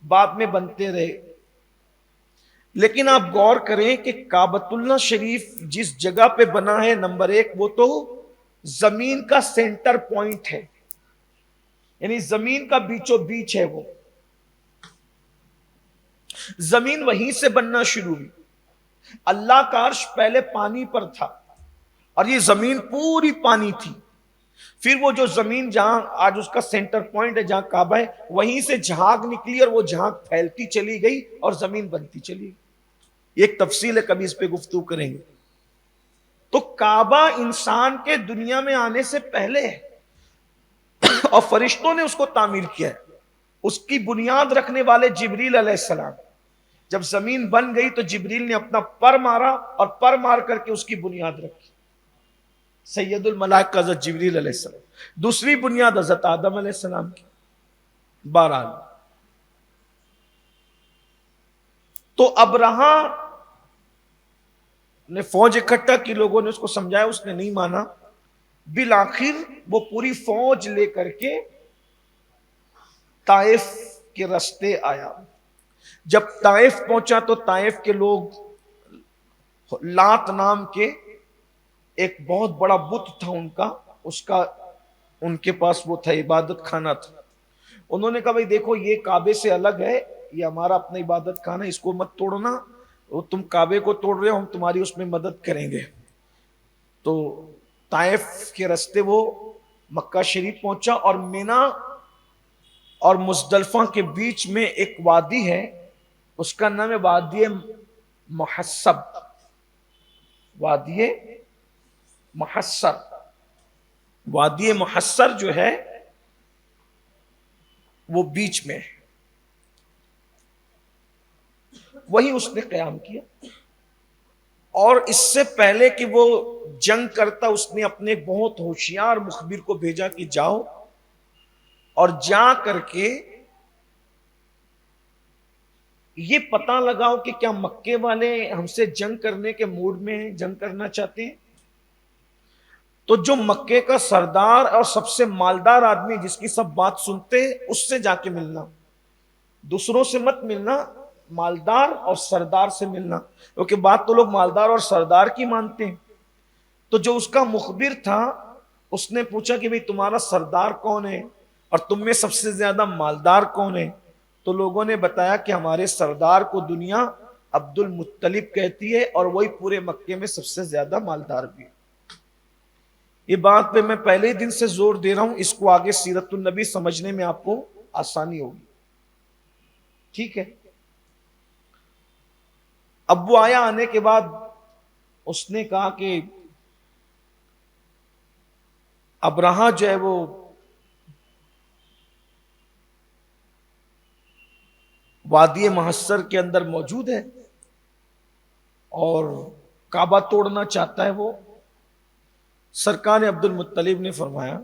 [SPEAKER 1] بعد میں بنتے رہے۔ لیکن آپ غور کریں کہ کعبۃ اللہ شریف جس جگہ پہ بنا ہے، نمبر ایک وہ تو زمین کا سینٹر پوائنٹ ہے، یعنی زمین کا بیچو بیچ ہے، وہ زمین وہیں سے بننا شروع ہوئی۔ اللہ کا عرش پہلے پانی پر تھا، اور یہ زمین پوری پانی تھی. پھر وہ جو زمین جہاں آج اس کا سینٹر پوائنٹ ہے جہاں کعبہ ہے وہیں سے جھاگ نکلی اور وہ جھاگ پھیلتی چلی گئی اور زمین بنتی چلی گئی. ایک تفصیل ہے, کبھی اس پہ گفتگو کریں گے. تو کعبہ انسان کے دنیا میں آنے سے پہلے ہے اور فرشتوں نے اس کو تعمیر کیا ہے. اس کی بنیاد رکھنے والے جبریل علیہ السلام. جب زمین بن گئی تو جبریل نے اپنا پر مارا اور پر مار کر کے اس کی بنیاد رکھی. سید الملائکہ حضرت جبریل علیہ السلام. دوسری بنیاد حضرت آدم علیہ السلام کی. بہرحال تو ابرہہ نے فوج اکٹھا کی, لوگوں نے اس کو سمجھایا, اس نے نہیں مانا. بالآخر وہ پوری فوج لے کر کے طائف کے راستے آیا. جب طائف پہنچا تو طائف کے لوگ لات نام کے ایک بہت بڑا بت تھا ان کا, ان کے پاس وہ تھا, عبادت خانہ تھا. انہوں نے کہا بھائی دیکھو یہ کعبے سے الگ ہے, یہ ہمارا اپنا عبادت خانہ ہے, اس کو مت توڑنا. تم کعبے کو توڑ رہے ہو, ہم تمہاری اس میں مدد کریں گے. تو طائف کے راستے وہ مکہ شریف پہنچا اور مینا اور مزدلفہ کے بیچ میں ایک وادی ہے, اس کا نام ہے وادی محصب. وادی محصر. وادی محصر جو ہے وہ بیچ میں ہے, وہی اس نے قیام کیا. اور اس سے پہلے کہ وہ جنگ کرتا اس نے اپنے ایک بہت ہوشیار مخبر کو بھیجا کہ جاؤ اور جا کر کے یہ پتہ لگاؤ کہ کیا مکے والے ہم سے جنگ کرنے کے موڈ میں ہیں, جنگ کرنا چاہتے ہیں. تو جو مکے کا سردار اور سب سے مالدار آدمی جس کی سب بات سنتے اس سے جا کے ملنا, دوسروں سے مت ملنا, مالدار اور سردار سے ملنا, کیونکہ بات تو لوگ مالدار اور سردار کی مانتے ہیں. تو جو اس کا مخبر تھا اس نے پوچھا کہ بھئی تمہارا سردار کون ہے اور تم میں سب سے زیادہ مالدار کون ہے؟ تو لوگوں نے بتایا کہ ہمارے سردار کو دنیا عبد المطلب کہتی ہے اور وہی پورے مکے میں سب سے زیادہ مالدار بھی ہے. یہ بات پہ میں پہلے ہی دن سے زور دے رہا ہوں, اس کو آگے سیرت النبی سمجھنے میں آپ کو آسانی ہوگی. ٹھیک ہے. اب وہ آیا, آنے کے بعد اس نے کہا کہ ابرہہ جو ہے وہ وادی محصر کے اندر موجود ہے اور کعبہ توڑنا چاہتا ہے. وہ سرکار عبد المطلب نے فرمایا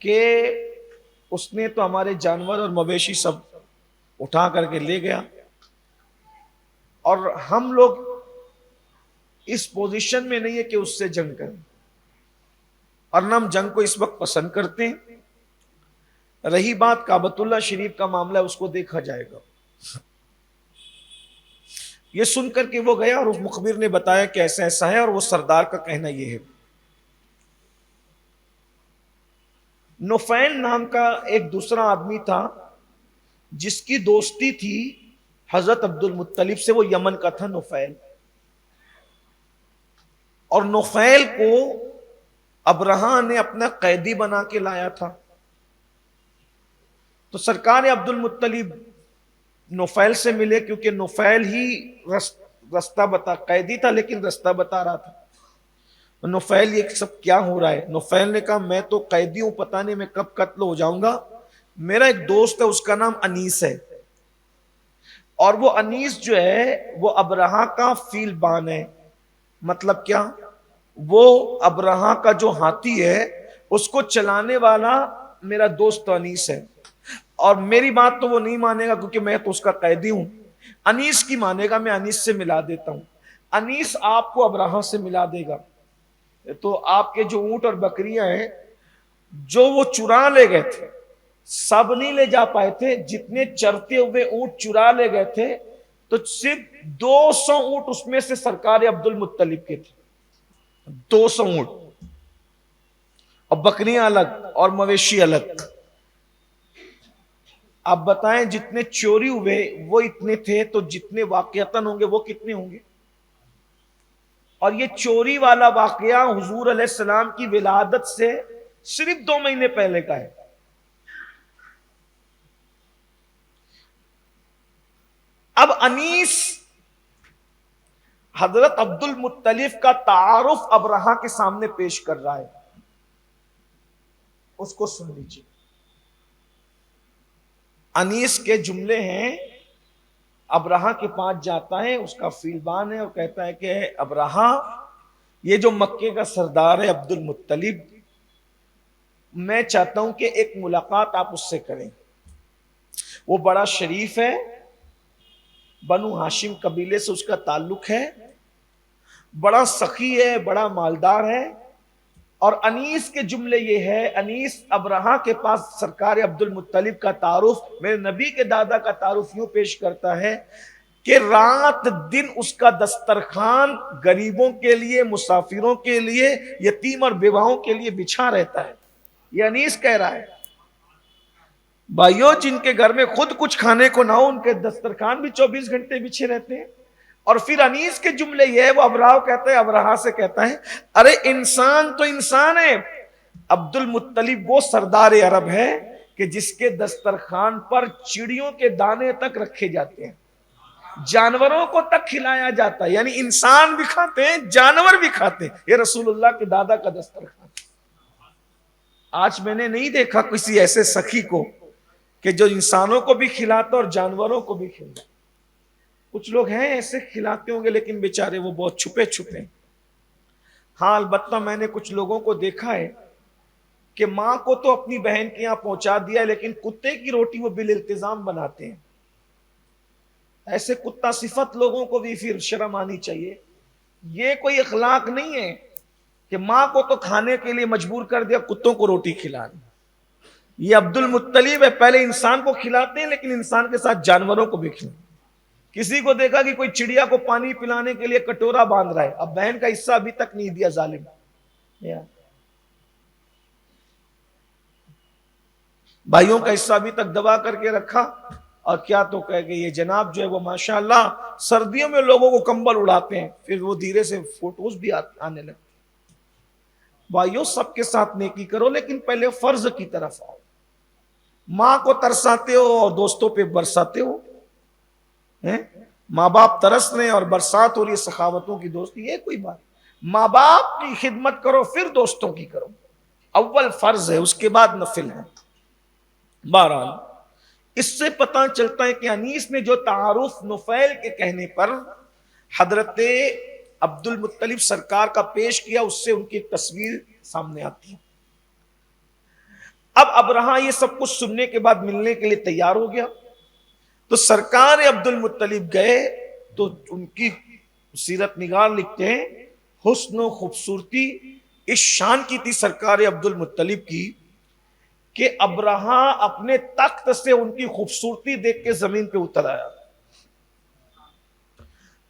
[SPEAKER 1] کہ اس نے تو ہمارے جانور اور مویشی سب اٹھا کر کے لے گیا اور ہم لوگ اس پوزیشن میں نہیں ہے کہ اس سے جنگ کریں, اور نہ ہم جنگ کو اس وقت پسند کرتے ہیں. رہی بات کعبۃ اللہ شریف کا معاملہ, اس کو دیکھا جائے گا. یہ سن کر کے وہ گیا اور اس مخبر نے بتایا کہ ایسا ایسا ہے اور وہ سردار کا کہنا یہ ہے. نفیل نام کا ایک دوسرا آدمی تھا جس کی دوستی تھی حضرت عبد المطلب سے, وہ یمن کا تھا نفیل. اور نفیل کو ابرہہ نے اپنا قیدی بنا کے لایا تھا. تو سرکار عبد المطلب نفیل سے ملے, کیونکہ نفیل ہی رستہ بتا, قیدی تھا لیکن رستہ بتا رہا تھا. نفیل یہ سب کیا ہو رہا ہے؟ نفیل نے کہا میں تو قیدی ہوں, پتہ نہیں میں کب قتل ہو جاؤں گا. میرا ایک دوست ہے اس کا نام انیس ہے, اور وہ انیس جو ہے وہ ابرہہ کا فیل بان ہے. مطلب کیا؟ وہ ابرہہ کا جو ہاتھی ہے اس کو چلانے والا میرا دوست انیس ہے. اور میری بات تو وہ نہیں مانے گا کیونکہ میں تو اس کا قیدی ہوں, انیس کی مانے گا. میں انیس سے ملا دیتا ہوں, انیس آپ کو ابرہہ سے ملا دے گا. تو آپ کے جو اونٹ اور بکریاں ہیں جو وہ چرا لے گئے تھے, سب نہیں لے جا پائے تھے, جتنے چرتے ہوئے اونٹ چرا لے گئے تھے تو صرف 200 اونٹ اس میں سے سرکار عبد المطلب کے تھے. 200 اونٹ, اور بکریاں الگ اور مویشی الگ. آپ بتائیں جتنے چوری ہوئے وہ اتنے تھے, تو جتنے واقعتاً ہوں گے وہ کتنے ہوں گے؟ اور یہ چوری والا واقعہ حضور علیہ السلام کی ولادت سے صرف 2 مہینے پہلے کا ہے. اب انیس حضرت عبد المطلب کا تعارف ابرہہ کے سامنے پیش کر رہا ہے، اس کو سن لیجیے. انیس کے جملے ہیں، ابرہہ کے پاس جاتا ہے، اس کا فیلبان ہے، اور کہتا ہے کہ ابرہہ، یہ جو مکے کا سردار ہے عبد المطلب، میں چاہتا ہوں کہ ایک ملاقات آپ اس سے کریں. وہ بڑا شریف ہے، بنو ہاشم قبیلے سے اس کا تعلق ہے، بڑا سخی ہے، بڑا مالدار ہے. اور انیس کے جملے یہ ہے، انیس ابرہہ کے پاس سرکار عبد المطلب کا تعارف، میرے نبی کے دادا کا تعارف یوں پیش کرتا ہے کہ رات دن اس کا دسترخوان غریبوں کے لیے، مسافروں کے لیے، یتیم اور بیواؤں کے لیے بچھا رہتا ہے. یہ انیس کہہ رہا ہے. بھائیو، جن کے گھر میں خود کچھ کھانے کو نہ ہو، ان کے دسترخوان بھی 24 گھنٹے بچھے رہتے ہیں. اور پھر انیس کے جملے یہ ہے، وہ ابرہہ سے کہتا ہے، ارے انسان تو انسان ہے. عبد المطلب وہ سردار عرب ہے کہ جس کے دسترخوان پر چڑیوں کے دانے تک رکھے جاتے ہیں، جانوروں کو تک کھلایا جاتا ہے. یعنی انسان بھی کھاتے ہیں، جانور بھی کھاتے ہیں. یہ رسول اللہ کے دادا کا دسترخوان. آج میں نے نہیں دیکھا کسی ایسے سخی کو کہ جو انسانوں کو بھی کھلاتا اور جانوروں کو بھی کھلاتا. کچھ لوگ ہیں ایسے کھلاتے ہوں گے، لیکن بیچارے وہ بہت چھپے چھپے. ہاں البتہ میں نے کچھ لوگوں کو دیکھا ہے کہ ماں کو تو اپنی بہن کے یہاں پہنچا دیا، لیکن کتے کی روٹی وہ بالالتزام بناتے ہیں. ایسے کتا صفت لوگوں کو بھی پھر شرم آنی چاہیے. یہ کوئی اخلاق نہیں ہے کہ ماں کو تو کھانے کے لیے مجبور کر دیا، کتوں کو روٹی کھلانی. یہ عبد المطلب ہے، پہلے انسان کو کھلاتے ہیں، لیکن انسان کے ساتھ جانوروں کو بھی کھلاتے. کسی کو دیکھا کہ کوئی چڑیا کو پانی پلانے کے لیے کٹورا باندھ رہا ہے، اب بہن کا حصہ ابھی تک نہیں دیا ظالم. بھائیوں کا حصہ ابھی تک دبا کر کے رکھا، اور کیا تو کہہ کہ یہ جناب جو ہے وہ ماشاءاللہ سردیوں میں لوگوں کو کمبل اڑاتے ہیں، پھر وہ دھیرے سے فوٹوز بھی آنے لگتے. بھائیوں سب کے ساتھ نیکی کرو، لیکن پہلے فرض کی طرف آؤ. ماں کو ترساتے ہو اور دوستوں پہ برساتے ہو. ماں باپ ترس لیں اور برسات ہو رہی ہے سخاوتوں کی دوستی، یہ کوئی بات. ماں باپ کی خدمت کرو، پھر دوستوں کی کرو. اول فرض ہے، اس کے بعد نفل ہے. بہرحال اس سے پتہ چلتا ہے کہ انیس نے جو تعارف نفیل کے کہنے پر حضرت عبد المطلب سرکار کا پیش کیا، اس سے ان کی تصویر سامنے آتی ہے. اب ابرہہ یہ سب کچھ سننے کے بعد ملنے کے لیے تیار ہو گیا. تو سرکار عبد المطلب گئے تو ان کی سیرت نگار لکھتے ہیں، حسن و خوبصورتی اس شان کی تھی سرکار عبد المطلب کی کہ ابرہہ اپنے تخت سے ان کی خوبصورتی دیکھ کے زمین پہ اتر آیا.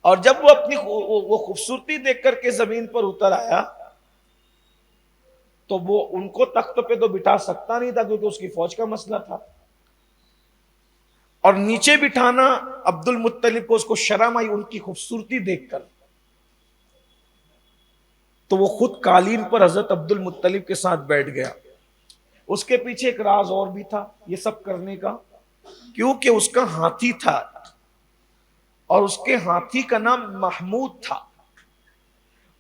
[SPEAKER 1] اور جب وہ اپنی وہ خوبصورتی دیکھ کر کے زمین پر اتر آیا تو وہ ان کو تخت پہ تو بٹھا سکتا نہیں تھا، کیونکہ اس کی فوج کا مسئلہ تھا. اور نیچے بٹھانا عبد المطلب کو اس کو شرم آئی ان کی خوبصورتی دیکھ کر. تو وہ خود قالین پر حضرت عبد المطلب کے ساتھ بیٹھ گیا. اس کے پیچھے ایک راز اور بھی تھا یہ سب کرنے کا، کیونکہ اس کا ہاتھی تھا، اور اس کے ہاتھی کا نام محمود تھا.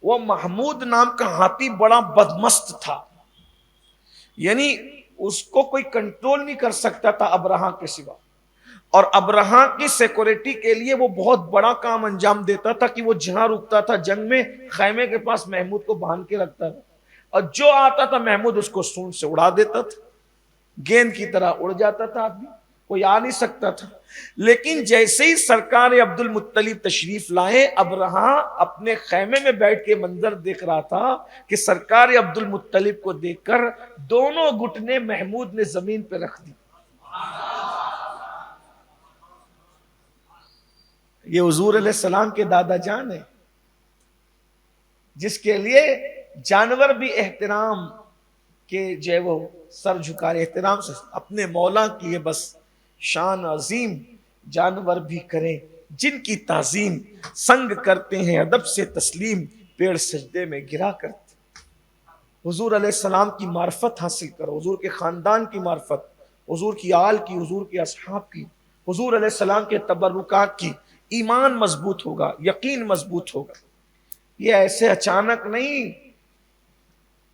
[SPEAKER 1] وہ محمود نام کا ہاتھی بڑا بدمست تھا، یعنی اس کو کوئی کنٹرول نہیں کر سکتا تھا ابرہہ کے سوا. اور ابرہہ کی سیکورٹی کے لیے وہ بہت بڑا کام انجام دیتا تھا کہ وہ جہاں رکتا تھا جنگ میں، خیمے کے پاس محمود کو باندھ کے رکھتا تھا، اور جو آتا تھا محمود اس کو سونڈ سے اڑا دیتا تھا. گیند کی طرح اڑ جاتا تھا آدمی، کوئی آ نہیں سکتا تھا. لیکن جیسے ہی سرکار عبد المطلب تشریف لائے، ابرہہ اپنے خیمے میں بیٹھ کے منظر دیکھ رہا تھا کہ سرکار عبد المطلب کو دیکھ کر دونوں گھٹنے محمود نے زمین پہ رکھ دی. یہ حضور علیہ السلام کے دادا جان ہے، جس کے لیے جانور بھی احترام کے جو ہے وہ سر جھکا رہے، احترام سے اپنے مولا کی ہے بس شان عظیم. جانور بھی کریں جن کی تعظیم، سنگ کرتے ہیں ادب سے تسلیم. پیڑ سجدے میں گرا کرتے. حضور علیہ السلام کی معرفت حاصل کرو، حضور کے خاندان کی معرفت، حضور کی آل کی، حضور کے اصحاب کی، حضور علیہ السلام کے تبرکات کی. ایمان مضبوط ہوگا، یقین مضبوط ہوگا. یہ ایسے اچانک نہیں.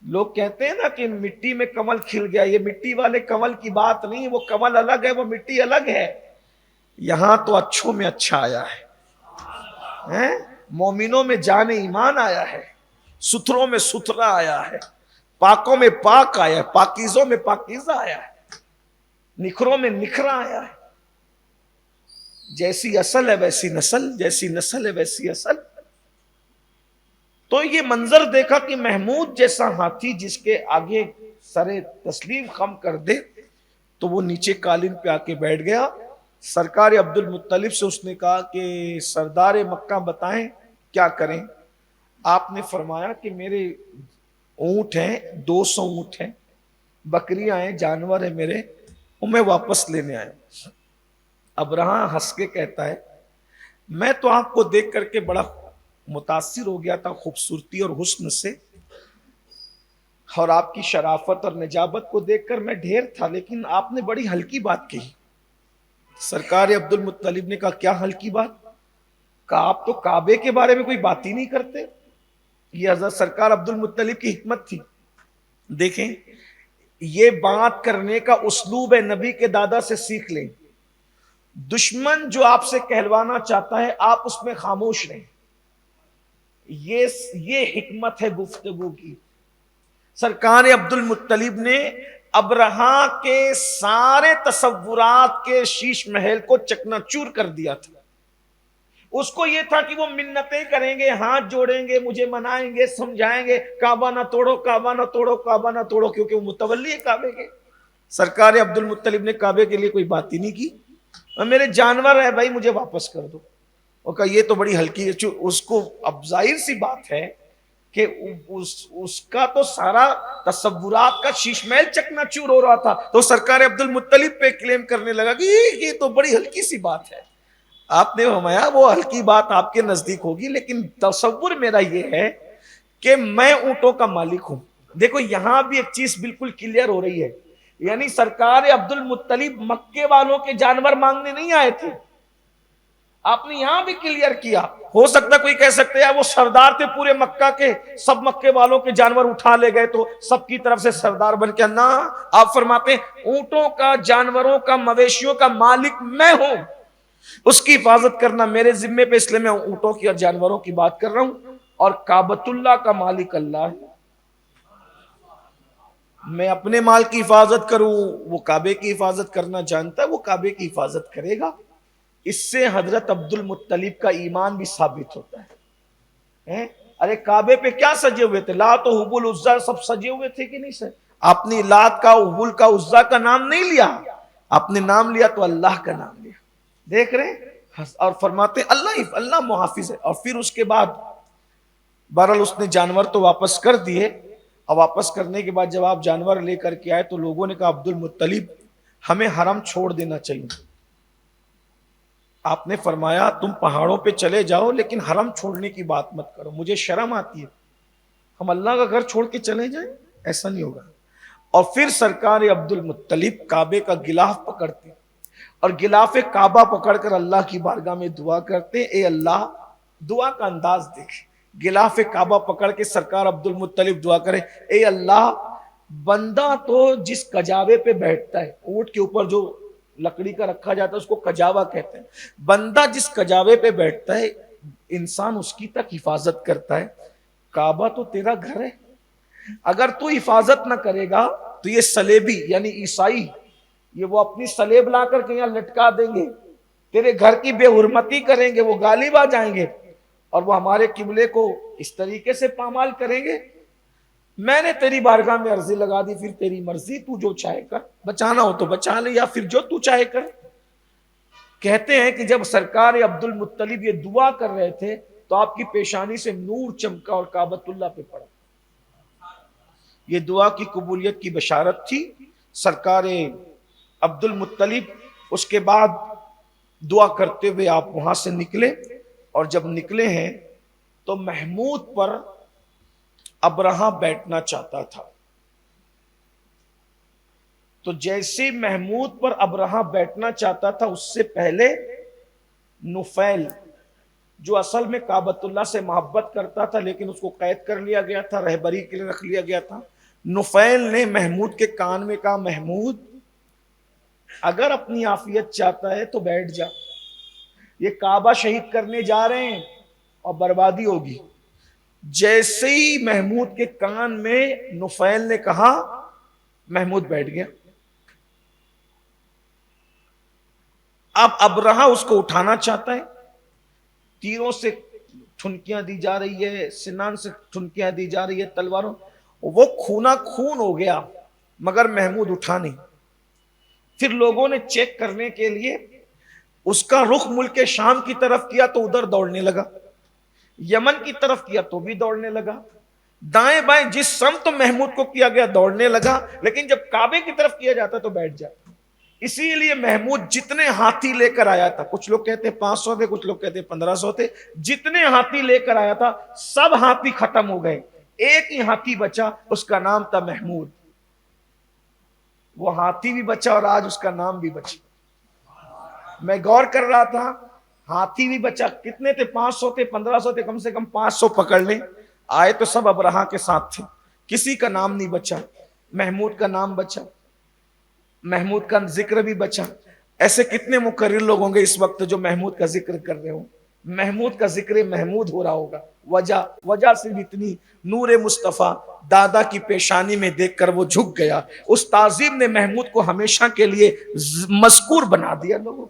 [SPEAKER 1] لوگ کہتے ہیں نا کہ مٹی میں کمل کھل گیا، یہ مٹی والے کمل کی بات نہیں، وہ کمل الگ ہے، وہ مٹی الگ ہے. یہاں تو اچھوں میں اچھا آیا ہے، مومنوں میں جان ایمان آیا ہے، ستھروں میں ستھرا آیا ہے، پاکوں میں پاک آیا ہے، پاکیزوں میں پاکیزہ آیا ہے، نکھروں میں نکھرا آیا ہے. جیسی اصل ہے ویسی نسل، جیسی نسل ہے ویسی اصل. تو یہ منظر دیکھا کہ محمود جیسا ہاتھی جس کے آگے سرے تسلیم خم کر دے تو وہ نیچے قالین پہ آ کے بیٹھ گیا. سرکار عبد المطلب سے اس نے کہا کہ سردار مکہ بتائیں کیا کریں. آپ نے فرمایا کہ میرے اونٹ ہیں، 200 اونٹ ہیں، بکریاں ہیں، جانور ہیں میرے، وہ میں واپس لینے آیا. ابرہہ ہنس کے کہتا ہے میں تو آپ کو دیکھ کر کے بڑا متاثر ہو گیا تھا خوبصورتی اور حسن سے، اور آپ کی شرافت اور نجابت کو دیکھ کر میں ڈھیر تھا، لیکن آپ نے بڑی ہلکی بات کہی. سرکار عبد المطلب نے کہا کیا ہلکی بات؟ کہا آپ تو کعبے کے بارے میں کوئی بات ہی نہیں کرتے. یہ حضرت سرکار عبد المطلب کی حکمت تھی. دیکھیں یہ بات کرنے کا اسلوب ہے نبی کے دادا سے سیکھ لیں. دشمن جو آپ سے کہلوانا چاہتا ہے آپ اس میں خاموش رہیں. یہ حکمت ہے گفتگو کی. سرکار عبد المطلب نے ابرہہ کے سارے تصورات کے شیش محل کو چکنا چور کر دیا تھا. اس کو یہ تھا کہ وہ منتیں کریں گے، ہاتھ جوڑیں گے، مجھے منائیں گے، سمجھائیں گے کعبہ نہ توڑو، کعبہ نہ توڑو، کعبہ نہ توڑو، کیونکہ وہ متولی ہے کعبے کے. سرکار عبد المطلب نے کعبے کے لیے کوئی بات ہی نہیں کی. اور میرے جانور ہے بھائی مجھے واپس کر دو. وہ کہا یہ تو بڑی ہلکی ہے. اس کو اب ظاہر سی بات ہے کہ اس کا تو سارا تصورات کا شیش محل چکنا چور ہو رہا تھا، تو سرکار عبد المطلب پہ کلیم کرنے لگا کہ یہ تو بڑی ہلکی سی بات ہے. آپ نے فرمایا وہ ہلکی بات آپ کے نزدیک ہوگی، لیکن تصور میرا یہ ہے کہ میں اونٹوں کا مالک ہوں. دیکھو یہاں بھی ایک چیز بالکل کلیئر ہو رہی ہے، یعنی سرکار عبد المطلب مکے والوں کے جانور مانگنے نہیں آئے تھے. آپ نے یہاں بھی کلیئر کیا. ہو سکتا کوئی کہہ سکتے ہیں وہ سردار تھے پورے مکہ کے، سب مکے والوں کے جانور اٹھا لے گئے تو سب کی طرف سے سردار بن کے. نہ، آپ فرماتے ہیں اونٹوں کا، جانوروں کا، مویشیوں کا مالک میں ہوں، اس کی حفاظت کرنا میرے ذمے پہ، اس لیے میں اونٹوں کی اور جانوروں کی بات کر رہا ہوں. اور کعبۃ اللہ کا مالک اللہ ہے. میں اپنے مال کی حفاظت کروں، وہ کعبے کی حفاظت کرنا جانتا ہے، وہ کعبے کی حفاظت کرے گا. اس سے حضرت عبد المطلب کا ایمان بھی ثابت ہوتا ہے. ارے کعبے پہ کیا سجے ہوئے تھے؟ لات و حبل عزا سب سجے ہوئے تھے کہ نہیں سر؟ آپ نے لات کا، حبل کا، عزا کا نام نہیں لیا، آپ نے نام لیا تو اللہ کا نام لیا. دیکھ رہے ہیں؟ اور فرماتے اللہ محافظ ہے. اور پھر اس کے بعد بہرحال اس نے جانور تو واپس کر دیے. اور واپس کرنے کے بعد جب آپ جانور لے کر کے آئے تو لوگوں نے کہا عبد المطلب ہمیں حرم چھوڑ دینا چاہیے. آپ نے فرمایا تم پہاڑوں پہ چلے جاؤ لیکن حرم چھوڑنے کی بات مت کرو، مجھے شرم آتی ہے. ہم اللہ کا گھر چھوڑ کے چلے جائیں؟ ایسا نہیں ہوگا. اور پھر سرکار عبد المطلب کعبے کا غلاف پکڑتے اور غلاف کعبہ پکڑ کر اللہ کی بارگاہ میں دعا کرتے. اے اللہ، دعا کا انداز دیکھ، غلاف کعبہ پکڑ کے سرکار عبد المطلب دعا کرے، اے اللہ، بندہ تو جس کجاوے پہ بیٹھتا ہے، اونٹ کے اوپر جو لکڑی کا رکھا جاتا ہے اس کو کجاوا کہتے ہیں، بندہ جس کجاوے پہ بیٹھتا ہے انسان اس کی تک حفاظت کرتا ہے. کعبہ تو تیرا گھر ہے، اگر تو حفاظت نہ کرے گا تو یہ صلیبی یعنی عیسائی یہ وہ اپنی صلیب لا کر کے یہاں لٹکا دیں گے، تیرے گھر کی بے حرمتی کریں گے، وہ غالب آ جائیں گے اور وہ ہمارے قبلے کو اس طریقے سے پامال کریں گے. میں نے تیری بارگاہ میں عرضی لگا دی، پھر تیری مرضی، تو جو چاہے کر، بچانا ہو تو بچا لے یا پھر جو تو چاہے کر. کہتے ہیں کہ جب سرکار عبد المطلب یہ دعا کر رہے تھے تو آپ کی پیشانی سے نور چمکا اور کعبۃ اللہ پہ پڑا. یہ دعا کی قبولیت کی بشارت تھی. سرکار عبد المطلب اس کے بعد دعا کرتے ہوئے آپ وہاں سے نکلے، اور جب نکلے ہیں تو محمود پر ابرہہ بیٹھنا چاہتا تھا، تو جیسے محمود پر ابرہہ بیٹھنا چاہتا تھا اس سے پہلے نفیل، جو اصل میں کعبۃ اللہ سے محبت کرتا تھا لیکن اس کو قید کر لیا گیا تھا، رہبری کے لیے رکھ لیا گیا تھا، نفیل نے محمود کے کان میں کہا محمود اگر اپنی عافیت چاہتا ہے تو بیٹھ جا، یہ کعبہ شہید کرنے جا رہے ہیں اور بربادی ہوگی۔ جیسے ہی محمود کے کان میں نفیل نے کہا محمود بیٹھ گیا۔ اب ابرہہ اس کو اٹھانا چاہتا ہے، تیروں سے ٹھنکیاں دی جا رہی ہے، سنان سے ٹھنکیاں دی جا رہی ہے، تلواروں، وہ خونا خون ہو گیا مگر محمود اٹھا نہیں۔ پھر لوگوں نے چیک کرنے کے لیے اس کا رخ ملک شام کی طرف کیا تو ادھر دوڑنے لگا، یمن کی طرف کیا تو بھی دوڑنے لگا، دائیں بائیں جس سمت محمود کو کیا گیا دوڑنے لگا، لیکن جب کعبے کی طرف کیا جاتا تو بیٹھ جاتا۔ اسی لیے محمود جتنے ہاتھی لے کر آیا تھا، کچھ لوگ کہتے 500 تھے، کچھ لوگ کہتے 1500 تھے، جتنے ہاتھی لے کر آیا تھا سب ہاتھی ختم ہو گئے، ایک ہی ہاتھی بچا، اس کا نام تھا محمود۔ وہ ہاتھی بھی بچا اور آج اس کا نام بھی بچا۔ میں غور کر رہا تھا، ہاتھی بھی بچا، کتنے تھے؟ 500 تھے، 1500 تھے، کم سے کم 500 پکڑ لیں، آئے تو سب ابرہہ کے ساتھ تھے، کسی کا نام نہیں بچا، محمود کا نام بچا، محمود کا ذکر بھی بچا۔ ایسے کتنے مقرر لوگ ہوں گے اس وقت جو محمود کا ذکر کر رہے ہوں، محمود کا ذکر محمود ہو رہا ہوگا۔ وجہ صرف اتنی، نور مصطفیٰ دادا کی پیشانی میں دیکھ کر وہ جھک گیا، اس تعظیم نے محمود کو ہمیشہ کے لیے مذکور بنا دیا۔ لوگوں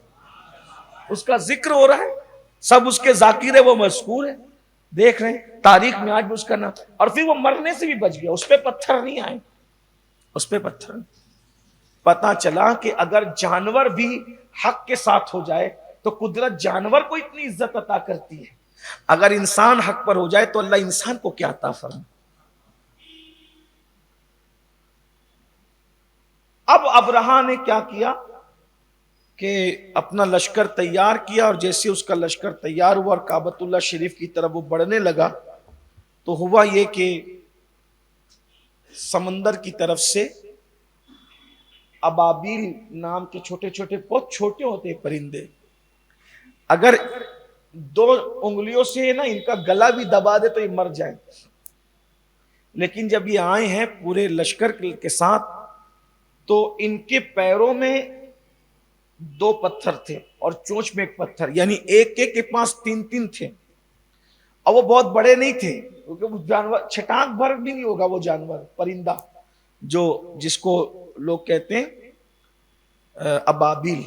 [SPEAKER 1] اس کا ذکر ہو رہا ہے، سب اس کے ذاکر ہے، وہ مذکور ہے، دیکھ رہے ہیں تاریخ میں آج بھی اس کا نام۔ اور پھر وہ مرنے سے بھی بچ گیا، اس پہ پتھر نہیں آئے، اس پہ پتھر نہیں۔ پتا چلا کہ اگر جانور بھی حق کے ساتھ ہو جائے تو قدرت جانور کو اتنی عزت عطا کرتی ہے، اگر انسان حق پر ہو جائے تو اللہ انسان کو کیا عطا فرمائے۔ اب ابرہہ نے کیا کیا کہ اپنا لشکر تیار کیا، اور جیسے اس کا لشکر تیار ہوا اور کعبۃ اللہ شریف کی طرف وہ بڑھنے لگا تو ہوا یہ کہ سمندر کی طرف سے ابابیل نام کے چھوٹے چھوٹے، بہت چھوٹے ہوتے ہیں پرندے، اگر 2 انگلیوں سے نا ان کا گلا بھی دبا دے تو یہ مر جائیں، لیکن جب یہ آئے ہیں پورے لشکر کے ساتھ تو ان کے پیروں میں 2 پتھر تھے اور چونچ میں 1 پتھر، یعنی ایک کے پاس 3 تھے، اور وہ بہت بڑے نہیں تھے کیونکہ وہ جانور چھٹانک بھر بھی نہیں ہوگا، وہ جانور پرندہ جو جس کو لوگ کہتے ہیں ابابیل،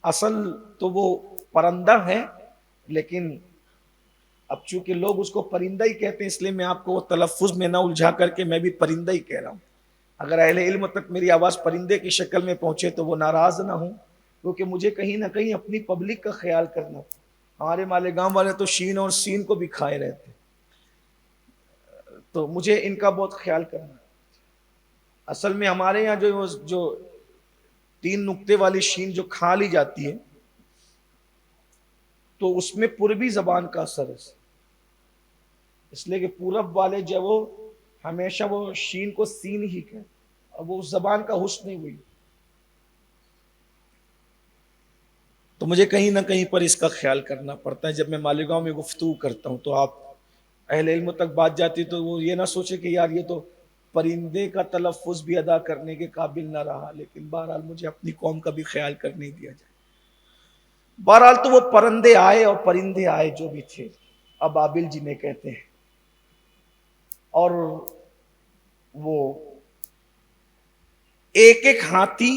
[SPEAKER 1] اصل تو وہ پرندہ ہے لیکن اب چونکہ لوگ اس کو پرندہ ہی کہتے ہیں اس لیے میں آپ کو تلفظ میں نہ الجھا کر کے میں بھی پرندہ ہی کہہ رہا ہوں۔ اگر اہل علم تک میری آواز پرندے کی شکل میں پہنچے تو وہ ناراض نہ ہوں، کیونکہ مجھے کہیں نہ کہیں اپنی پبلک کا خیال کرنا۔ ہمارے مالیگاؤں والے تو شین اور سین کو بھی کھائے رہتے، تو مجھے ان کا بہت خیال کرنا۔ اصل میں ہمارے یہاں جو 3 نقطے والی شین جو کھا لی جاتی ہے تو اس میں پوربی زبان کا اثر ہے، اس لیے کہ پورب والے جو وہ ہمیشہ وہ شین کو سین ہی کہتے، اور وہ اس زبان کا حسن نہیں ہوئی، تو مجھے کہیں نہ کہیں پر اس کا خیال کرنا پڑتا ہے۔ جب میں مالیگاؤں میں گفتگو کرتا ہوں تو آپ اہل علم تک بات جاتی تو وہ یہ نہ سوچے کہ یار یہ تو پرندے کا تلفظ بھی ادا کرنے کے قابل نہ رہا، لیکن بہرحال مجھے اپنی قوم کا بھی خیال کرنے دیا جائے۔ بہرحال تو وہ پرندے آئے اور پرندے آئے جو بھی تھے، ابابیل جنہیں کہتے ہیں، اور وہ ایک ہاتھی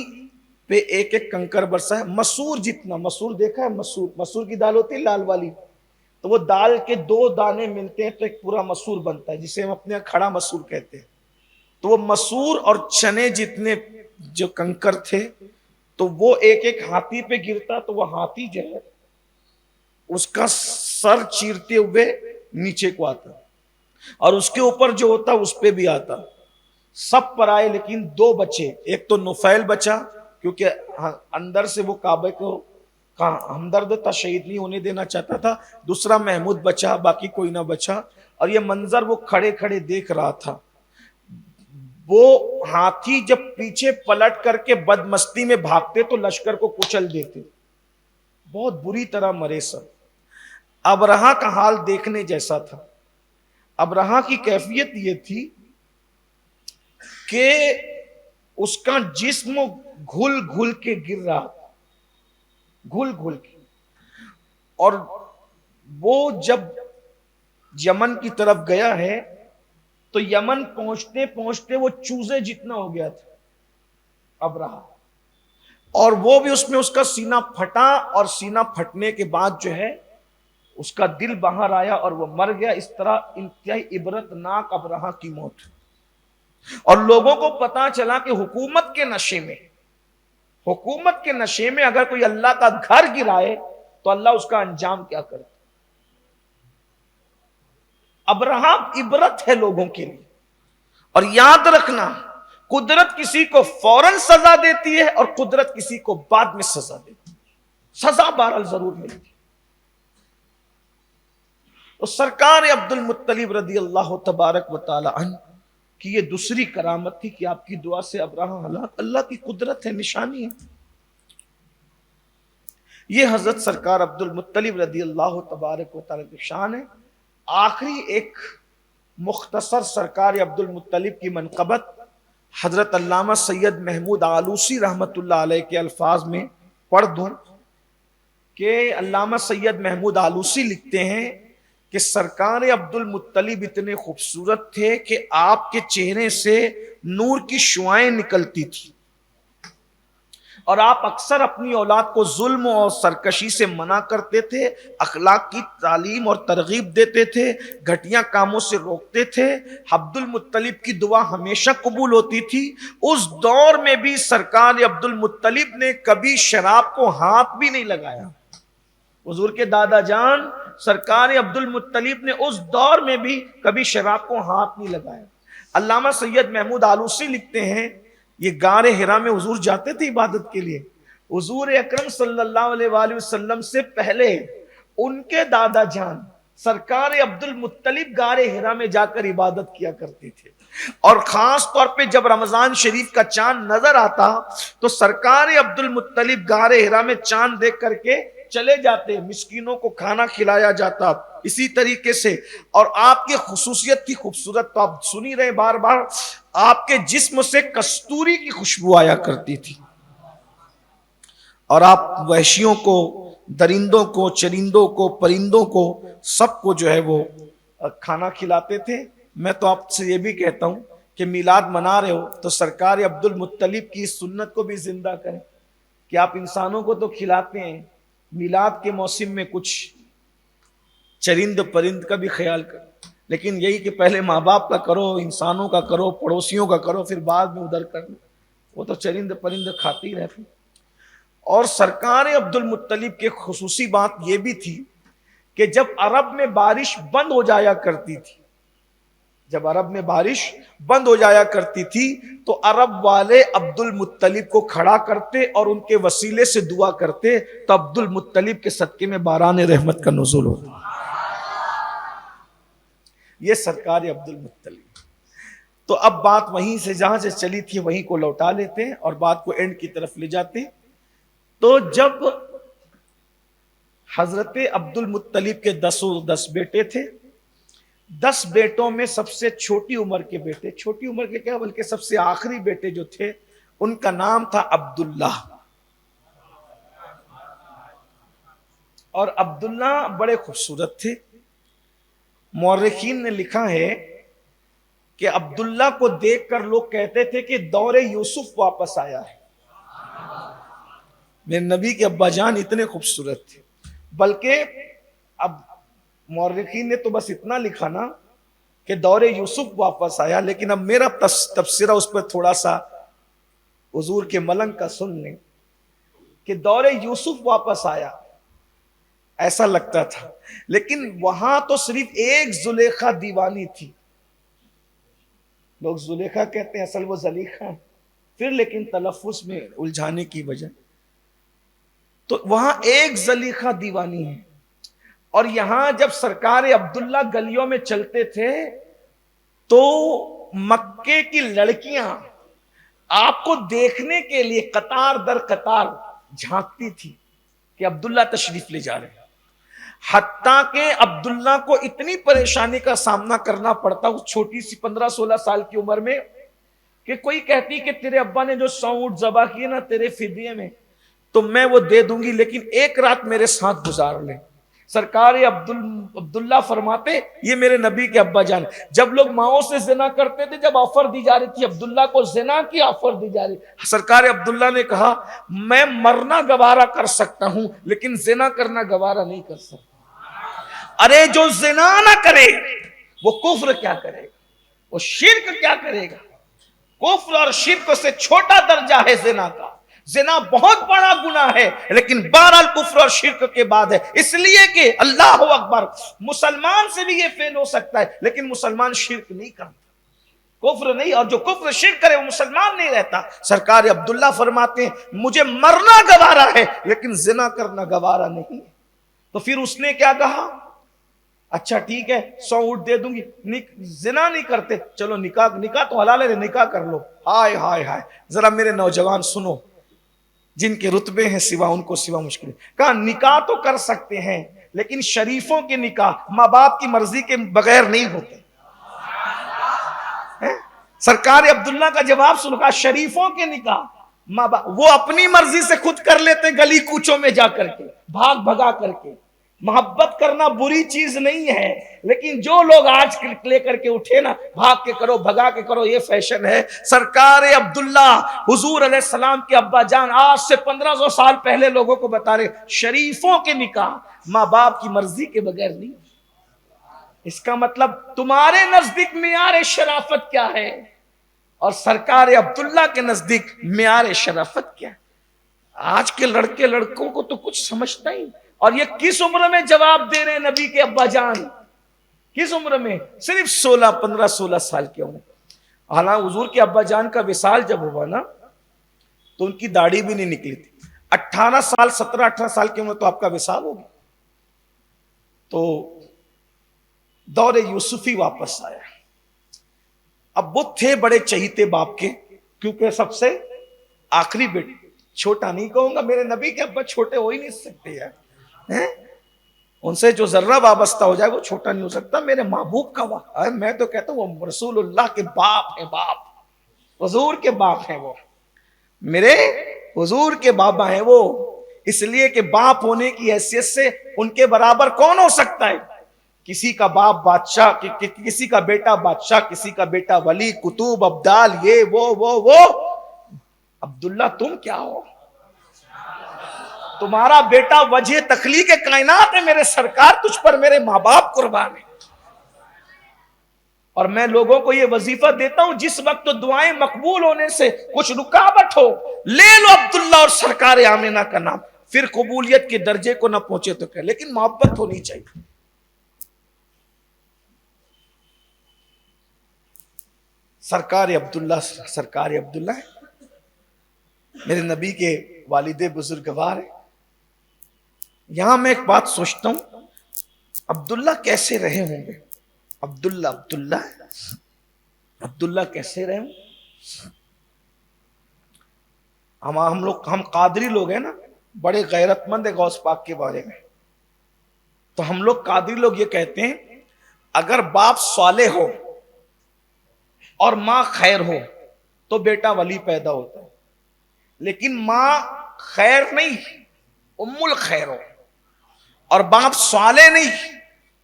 [SPEAKER 1] پہ ایک کنکر برسا ہے، مسور جتنا، مسور دیکھا ہے؟ مسور کی دال ہوتی ہے لال والی، تو وہ دال کے 2 دانے ملتے ہیں تو ایک پورا مسور بنتا ہے، جسے ہم اپنے یہاں کھڑا مسور کہتے ہیں۔ تو وہ مسور اور چنے جتنے جو کنکر تھے تو وہ ایک ہاتھی پہ گرتا تو وہ ہاتھی جو ہے اس کا سر چیرتے ہوئے نیچے کو آتا، اور اس کے اوپر جو ہوتا اس پہ بھی آتا، سب پر آئے لیکن 2 بچے، ایک تو نفیل بچا کیونکہ اندر سے وہ کعبے کو کہاں ہمدرد تھا، شہید نہیں ہونے دینا چاہتا تھا، دوسرا محمود بچا، باقی کوئی نہ بچا. اور یہ منظر وہ کھڑے کھڑے دیکھ رہا تھا. وہ ہاتھی جب پیچھے پلٹ کر کے بدمستی میں بھاگتے تو لشکر کو کچل دیتے. بہت بری طرح مرے سب. ابرہہ کا حال دیکھنے جیسا تھا. ابرہہ کی کیفیت یہ تھی کہ اس کا جسم گھل گھل کے گر رہا، گھل گھل کے. اور وہ جب یمن کی طرف گیا ہے تو یمن پہنچتے پہنچتے وہ چوزے جتنا ہو گیا تھا ابرہہ. اور وہ بھی اس میں اس کا سینہ پھٹا، اور سینہ پھٹنے کے بعد جو ہے اس کا دل باہر آیا اور وہ مر گیا. اس طرح انتہائی عبرت ناک ابرہہ کی موت. اور لوگوں کو پتا چلا کہ حکومت کے نشے میں اگر کوئی اللہ کا گھر گرائے تو اللہ اس کا انجام کیا کرے. ابرہہ عبرت ہے لوگوں کے لیے. اور یاد رکھنا، قدرت کسی کو فوراً سزا دیتی ہے اور قدرت کسی کو بعد میں سزا دیتی ہے. سزا بہرحال ضرور ملتی ہے. تو سرکار عبد المطلب رضی اللہ تبارک و تعالی عنہ کی یہ دوسری کرامت تھی کہ آپ کی دعا سے ابرہہ ہلاک. اللہ کی قدرت ہے، نشانی ہے. یہ حضرت سرکار عبد المطلب رضی اللہ تبارک و تعالی کی شان ہے. آخری ایک مختصر سرکار عبد المطلب کی منقبت حضرت علامہ سید محمود آلوسی رحمت اللہ علیہ کے الفاظ میں پڑھ دوں کہ علامہ سید محمود آلوسی لکھتے ہیں کہ سرکار عبد المطلب اتنے خوبصورت تھے کہ آپ کے چہرے سے نور کی شعائیں نکلتی تھی، اور آپ اکثر اپنی اولاد کو ظلم اور سرکشی سے منع کرتے تھے، اخلاق کی تعلیم اور ترغیب دیتے تھے، گھٹیا کاموں سے روکتے تھے. عبد المطلب کی دعا ہمیشہ قبول ہوتی تھی. اس دور میں بھی سرکار عبد المطلب نے کبھی شراب کو ہاتھ بھی نہیں لگایا. حضور کے دادا جان سرکار عبد المطلب نے اس دور میں بھی کبھی شراب کو ہاتھ نہیں لگایا. علامہ سید محمود آلوسی لکھتے ہیں یہ غار حرا میں حضور جاتے تھے عبادت کے لیے. حضور اکرم صلی اللہ علیہ وآلہ وسلم سے پہلے ان کے دادا جان سرکار عبد المطلب غار حرا میں جا کر عبادت کیا کرتے تھے. اور خاص طور پہ جب رمضان شریف کا چاند نظر آتا تو سرکار عبد المطلب غار حرا میں چاند دیکھ کر کے چلے جاتے، مسکینوں کو کھانا کھلایا جاتا اسی طریقے سے. اور آپ کی خصوصیت تھی خوبصورت، تو آپ سنی رہے بار بار، آپ کے جسم سے کستوری کی خوشبو آیا کرتی تھی. اور آپ وحشیوں کو، درندوں کو، چرندوں کو، پرندوں کو، سب کو جو ہے وہ کھانا کھلاتے تھے. میں تو آپ سے یہ بھی کہتا ہوں کہ میلاد منا رہے ہو تو سرکار عبد المطلب کی سنت کو بھی زندہ کریں کہ آپ انسانوں کو تو کھلاتے ہیں، میلاد کے موسم میں کچھ چرند پرند کا بھی خیال کریں. لیکن یہی کہ پہلے ماں باپ کا کرو، انسانوں کا کرو، پڑوسیوں کا کرو، پھر بعد میں ادھر کرو. وہ تو چرند پرند کھاتے ہی رہتے. اور سرکار عبد المطلب کے خصوصی بات یہ بھی تھی کہ جب عرب میں بارش بند ہو جایا کرتی تھی، جب عرب میں بارش بند ہو جایا کرتی تھی تو عرب والے عبد المطلب کو کھڑا کرتے اور ان کے وسیلے سے دعا کرتے تو عبد المطلب کے صدقے میں باران رحمت کا نزول ہوتا. یہ سرکار عبد المطلب. تو اب بات وہیں سے جہاں سے چلی تھی وہیں کو لوٹا لیتے ہیں اور بات کو اینڈ کی طرف لے جاتے ہیں. تو جب حضرت عبد المطلب کے 10 بیٹے تھے، 10 بیٹوں میں سب سے چھوٹی عمر کے بیٹے، چھوٹی عمر کے کیا بلکہ سب سے آخری بیٹے جو تھے ان کا نام تھا عبداللہ. اور عبداللہ بڑے خوبصورت تھے. مورخین نے لکھا ہے کہ عبداللہ کو دیکھ کر لوگ کہتے تھے کہ دور یوسف واپس آیا ہے. میرے نبی کے ابا جان اتنے خوبصورت تھے. بلکہ اب مورخین نے تو بس اتنا لکھا نا کہ دور یوسف واپس آیا، لیکن اب میرا تبصرہ اس پر تھوڑا سا حضور کے ملنگ کا سن لیں کہ دور یوسف واپس آیا ایسا لگتا تھا، لیکن وہاں تو صرف ایک زلیخا دیوانی تھی. لوگ زلیخا کہتے ہیں، اصل وہ زلیخا ہے، پھر لیکن تلفظ میں الجھانے کی وجہ. تو وہاں ایک زلیخا دیوانی ہے، اور یہاں جب سرکار عبداللہ گلیوں میں چلتے تھے تو مکے کی لڑکیاں آپ کو دیکھنے کے لیے قطار در قطار جھانکتی تھی کہ عبداللہ تشریف لے جا رہے ہیں، حتیٰ کہ عبداللہ کو اتنی پریشانی کا سامنا کرنا پڑتا اس چھوٹی سی 15-16 سال کی عمر میں کہ کوئی کہتی کہ تیرے ابا نے جو 100 اونٹ ذبح کیے نا تیرے فدیے میں تو میں وہ دے دوں گی، لیکن ایک رات میرے ساتھ گزار لیں۔ سرکار عبداللہ فرماتے یہ میرے نبی کے ابا جان، جب لوگ ماؤں سے زنا کرتے تھے، جب آفر دی جا رہی تھی عبداللہ کو زنا کی آفر دی جا رہی، سرکار عبداللہ نے کہا میں مرنا گوارا کر سکتا ہوں لیکن زنا کرنا گوارا نہیں کر سکتا۔ ارے جو زنا نہ کرے وہ کفر کیا کرے گا، وہ شرک کیا کرے گا؟ کفر اور شرک سے چھوٹا درجہ ہے زنا کا، زنا بہت بڑا گناہ ہے لیکن بہرحال کفر اور شرک کے بعد ہے، اس لیے کہ اللہ اکبر، مسلمان سے بھی یہ فیل ہو سکتا ہے لیکن مسلمان شرک نہیں کرتا، کفر نہیں، اور جو کفر شرک کرے وہ مسلمان نہیں رہتا۔ سرکار عبداللہ فرماتے ہیں مجھے مرنا گوارا ہے لیکن زنا کرنا گوارا نہیں۔ تو پھر اس نے کیا کہا، اچھا ٹھیک ہے 100 اونٹ دے دوں گی، زنا نہیں کرتے، چلو نکاح تو حلال ہے، نکاح کر لو۔ ہائے ہائے ہائے، ذرا میرے نوجوان سنو، جن کے رتبے ہیں سوا ان کو سوا مشکل ہے۔ کہا نکاح تو کر سکتے ہیں لیکن شریفوں کے نکاح ماں باپ کی مرضی کے بغیر نہیں ہوتے۔ سرکار عبداللہ کا جواب سنو، کہا شریفوں کے نکاح ماں باپ وہ اپنی مرضی سے خود کر لیتے، گلی کوچوں میں جا کر کے بھاگ بھگا کر کے۔ محبت کرنا بری چیز نہیں ہے لیکن جو لوگ آج لے کر کے اٹھے نا بھاگ کے کرو بھگا کے کرو یہ فیشن ہے۔ سرکار عبداللہ حضور علیہ السلام کے ابا جان آج سے 1500 سال پہلے لوگوں کو بتا رہے شریفوں کے نکاح ماں باپ کی مرضی کے بغیر نہیں۔ اس کا مطلب تمہارے نزدیک معیار شرافت کیا ہے اور سرکار عبداللہ کے نزدیک معیار شرافت کیا ہے؟ آج کے لڑکے لڑکوں کو تو کچھ سمجھتا ہی، اور یہ کس عمر میں جواب دے رہے ہیں نبی کے ابا جان، کس عمر میں؟ صرف 15-16 سال کی عمر۔ حالانکہ حضور کے ابا جان کا وصال جب ہوا نا تو ان کی داڑھی بھی نہیں نکلی تھی، 18 سال 17-18 سال کی عمر تو آپ کا وصال ہوگی۔ تو دور یوسفی واپس آیا۔ اب وہ تھے بڑے چہیتے باپ کے کیونکہ سب سے آخری بیٹے، چھوٹا نہیں کہوں گا، میرے نبی کے ابا چھوٹے ہو ہی نہیں سکتے یار، ان سے جو ذرہ وابستہ ہو جائے وہ چھوٹا نہیں ہو سکتا۔ میرے محبوب کا میں تو کہتا ہوں وہ رسول اللہ کے باپ ہیں، باپ حضور کے باپ ہیں، وہ میرے حضور کے بابا ہیں وہ، اس لیے کہ باپ ہونے کی حیثیت سے ان کے برابر کون ہو سکتا ہے؟ کسی کا باپ بادشاہ، کسی کا بیٹا بادشاہ، کسی کا بیٹا ولی، کتب، ابدال، یہ وہ عبداللہ تم کیا ہو؟ تمہارا بیٹا وجہ تخلیق کائنات ہے میرے سرکار، تجھ پر میرے ماں باپ قربان ہیں۔ اور میں لوگوں کو یہ وظیفہ دیتا ہوں جس وقت دعائیں مقبول ہونے سے کچھ رکاوٹ ہو لے لو عبداللہ اور سرکار آمنہ کا نام، پھر قبولیت کے درجے کو نہ پہنچے تو کہ، لیکن محبت ہونی چاہیے۔ سرکار عبداللہ میرے نبی کے والد بزرگوار ہیں۔ یہاں میں ایک بات سوچتا ہوں عبداللہ کیسے رہے ہوں گے، عبداللہ کیسے رہے ہوں؟ ہم قادری لوگ ہیں نا، بڑے غیرت مند ہیں غوث پاک کے بارے میں، تو ہم لوگ قادری لوگ یہ کہتے ہیں اگر باپ صالح ہو اور ماں خیر ہو تو بیٹا ولی پیدا ہوتا ہے، لیکن ماں خیر نہیں ام الخیر ہو اور باپ صالح نہیں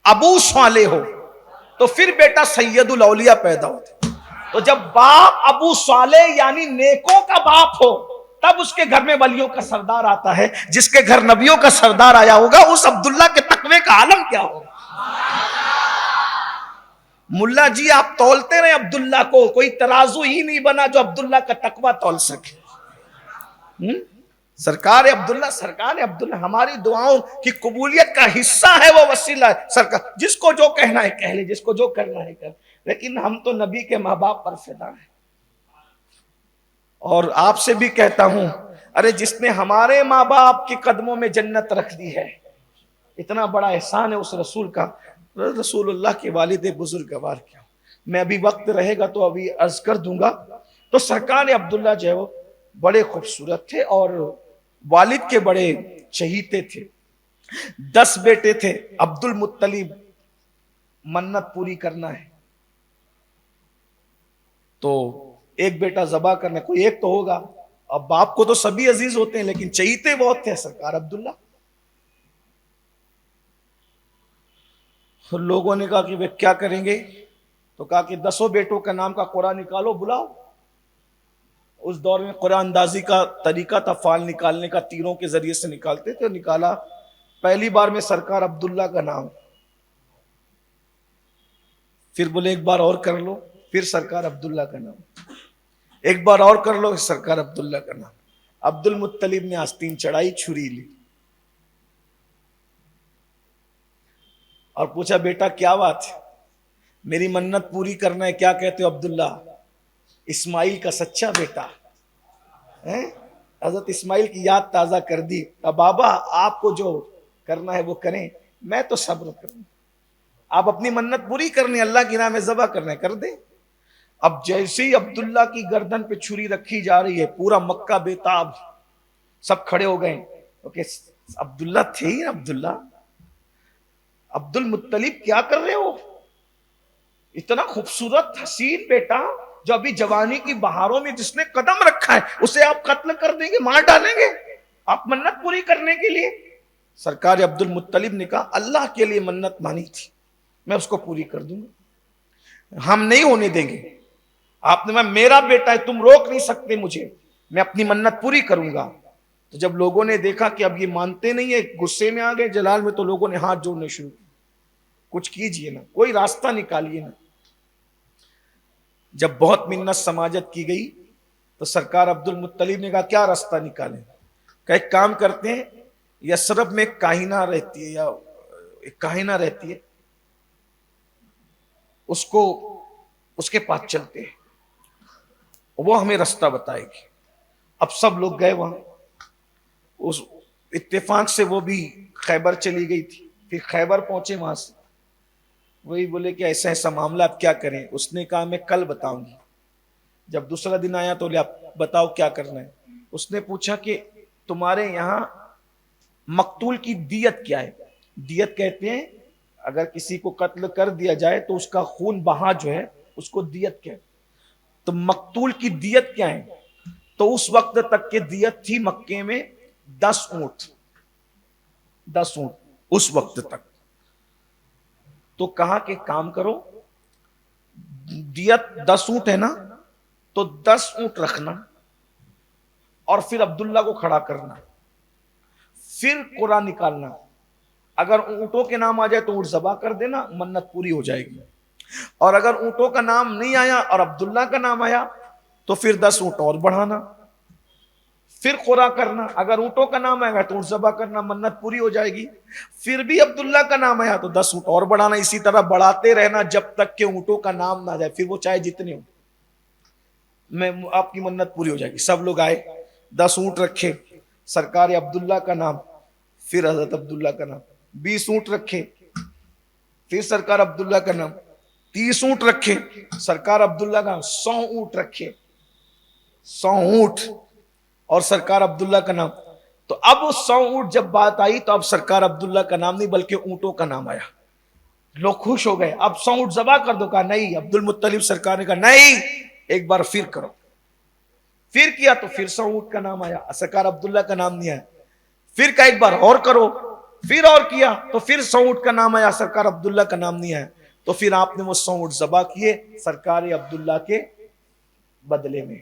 [SPEAKER 1] ابو صالح ہو تو پھر بیٹا سید الاولیاء پیدا ہوتا ہے۔ تو جب باپ ابو صالح یعنی نیکوں کا باپ ہو تب اس کے گھر میں ولیوں کا سردار آتا ہے، جس کے گھر نبیوں کا سردار آیا ہوگا اس عبداللہ کے تقوی کا عالم کیا ہوگا۔ ملا جی آپ تولتے رہے عبداللہ کو، کوئی ترازو ہی نہیں بنا جو عبداللہ کا تقوی تول سکے۔ سرکار عبداللہ ہماری دعاؤں کی قبولیت کا حصہ ہے، وہ وسیلہ ہے۔ سرکار جس کو جو کہنا ہے کہہ لے، جس کو جو کرنا ہے کر، لیکن ہم تو نبی کے ماں باپ پر فدا ہیں۔ اور آپ سے بھی کہتا ہوں ارے جس نے ہمارے ماں باپ کے قدموں میں جنت رکھ دی ہے، اتنا بڑا احسان ہے اس رسول کا۔ رسول اللہ کے والد بزرگوار کیا، میں ابھی وقت رہے گا تو ابھی عرض کر دوں گا۔ تو سرکار عبداللہ جو ہے وہ بڑے خوبصورت تھے اور والد کے بڑے چہیتے تھے۔ 10 بیٹے تھے۔ عبد المطلب منت پوری کرنا ہے تو ایک بیٹا ذبح کرنا، کوئی ایک تو ہوگا۔ اب باپ کو تو سبھی عزیز ہوتے ہیں لیکن چہیتے بہت تھے سرکار عبداللہ۔ لوگوں نے کہا کہ وہ کیا کریں گے؟ تو کہا کہ 10 بیٹوں کا نام کا قرآن نکالو، بلاؤ۔ اس دور میں قرآن اندازی کا طریقہ تھا، فال نکالنے کا تیروں کے ذریعے سے نکالتے تھے۔ نکالا، پہلی بار میں سرکار عبداللہ کا نام، پھر بولے ایک بار اور کر لو، پھر سرکار عبداللہ کا نام، ایک بار اور کر لو، سرکار عبداللہ کا نام۔ عبد المطلب نے آستین چڑھائی، چھری لی اور پوچھا بیٹا کیا بات ہے؟ میری منت پوری کرنا ہے، کیا کہتے ہو؟ عبداللہ اسماعیل کا سچا بیٹا ہے۔ حضرت اسماعیل کی یاد تازہ کر دی۔ اب بابا آپ کو جو کرنا ہے وہ کریں، میں تو صبر کروں، آپ اپنی منت پوری کرنی، اللہ کی راہ میں ذبح کرنا ہے کر دیں۔ اب جیسے ہی عبداللہ کی گردن پہ چھری رکھی جا رہی ہے، پورا مکہ بے تاب، سب کھڑے ہو گئے کیونکہ عبداللہ تھے ہی نا۔ عبداللہ عبد المطلب کیا کر رہے ہو؟ اتنا خوبصورت حسین بیٹا جو ابھی جوانی کی بہاروں میں جس نے قدم رکھا ہے، اسے آپ قتل کر دیں گے، مار ڈالیں گے آپ منت پوری کرنے کے لیے؟ سرکار عبد المطلب نے کہا اللہ کے لیے منت مانی تھی، میں اس کو پوری کر دوں گا، ہم نہیں ہونے دیں گے۔ آپ نے، میرا بیٹا ہے، تم روک نہیں سکتے مجھے، میں اپنی منت پوری کروں گا۔ تو جب لوگوں نے دیکھا کہ اب یہ مانتے نہیں ہیں، غصے میں آ گئے جلال میں، تو لوگوں نے ہاتھ جوڑنے شروع کیے، کچھ کیجئے نا، کوئی راستہ نکالیے نا۔ جب بہت منت سماجت کی گئی تو سرکار عبد المطلب نے کہا کیا راستہ نکالیں؟ کہ ایک کام کرتے ہیں، یثرب میں ایک کاہنہ رہتی ہے، یا ایک کاہنہ رہتی ہے، اس کے پاس چلتے ہیں، وہ ہمیں راستہ بتائے گی۔ اب سب لوگ گئے وہاں، اس اتفاق سے وہ بھی خیبر چلی گئی تھی، پھر خیبر پہنچے، وہاں سے وہی بولے کہ ایسا ایسا معاملہ آپ کیا کریں؟ اس نے کہا میں کل بتاؤں گی۔ جب دوسرا دن آیا تو آپ بتاؤ کیا کرنا ہے؟ اس نے پوچھا کہ تمہارے یہاں مقتول کی دیت کیا ہے؟ دیت کہتے ہیں اگر کسی کو قتل کر دیا جائے تو اس کا خون بہا جو ہے اس کو دیت کہتے ہیں۔ تو مقتول کی دیت کیا ہے؟ تو اس وقت تک کے دیت تھی مکے میں 10 اونٹ، 10 اونٹ اس وقت تک۔ تو کہا کہ کام کرو، دیت 10 اونٹ ہے نا، تو 10 اونٹ رکھنا اور پھر عبداللہ کو کھڑا کرنا، پھر قرآن نکالنا، اگر اونٹوں کے نام آ جائے تو اونٹ ذبح کر دینا، منت پوری ہو جائے گی، اور اگر اونٹوں کا نام نہیں آیا اور عبداللہ کا نام آیا تو پھر 10 اونٹ اور بڑھانا، پھر قرآ کرنا، اگر اونٹوں کا نام آئے گا تو اونٹ ذبح کرنا، منت پوری ہو جائے گی، پھر بھی عبداللہ کا نام آیا تو 10 اونٹ اور بڑھانا، اسی طرح بڑھاتے رہنا جب تک کہ اونٹوں کا نام نہ جائے، پھر وہ چاہے جتنے ہوں، میں آپ کی منت پوری ہو جائے گی۔ سب لوگ آئے، 10 اونٹ رکھے، سرکار عبداللہ کا نام، پھر حضرت عبداللہ کا نام، 20 اونٹ رکھے، پھر سرکار عبداللہ کا نام، 30 اونٹ رکھے، سرکار عبداللہ کا نام، 100 اونٹ رکھے، 100 اونٹ اور سرکار عبداللہ کا نام۔ تو اب 100 اونٹ جب بات آئی تو اب سرکار عبداللہ کا نام نہیں بلکہ اونٹوں کا نام آیا، لوگ خوش ہو گئے، اب 100 اونٹ ذبح کر دو، کہا نہیں، عبد المطلب سرکار نے کہا نہیں، ایک بار پھر کرو، پھر کیا تو پھر 100 اونٹ کا نام آیا، سرکار عبداللہ کا نام نہیں آیا، پھر کہا ایک بار اور کرو، پھر اور کیا تو پھر 100 اونٹ کا نام آیا، سرکار عبداللہ کا نام نہیں آیا، تو پھر آپ نے وہ 100 اونٹ ذبح کیے سرکار عبداللہ کے بدلے میں۔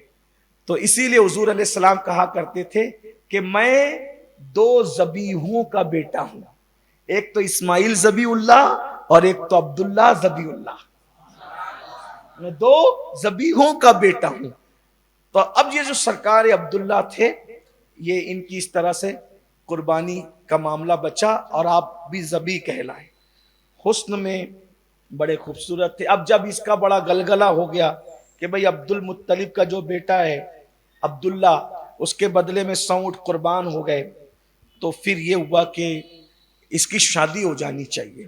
[SPEAKER 1] تو اسی لیے حضور علیہ السلام کہا کرتے تھے کہ میں 2 ذبیحوں کا بیٹا ہوں، ایک تو اسماعیل ذبیح اللہ اور ایک تو عبداللہ ذبیح اللہ، میں 2 ذبیحوں کا بیٹا ہوں۔ تو اب یہ جو سرکار عبداللہ تھے، یہ ان کی اس طرح سے قربانی کا معاملہ بچا اور آپ بھی ذبیح کہلائے، حسن میں بڑے خوبصورت تھے۔ اب جب اس کا بڑا گلگلہ ہو گیا کہ بھئی عبد المطلب کا جو بیٹا ہے عبداللہ، اس کے بدلے میں 100 اونٹ قربان ہو گئے، تو پھر یہ ہوا کہ اس کی شادی ہو جانی چاہیے۔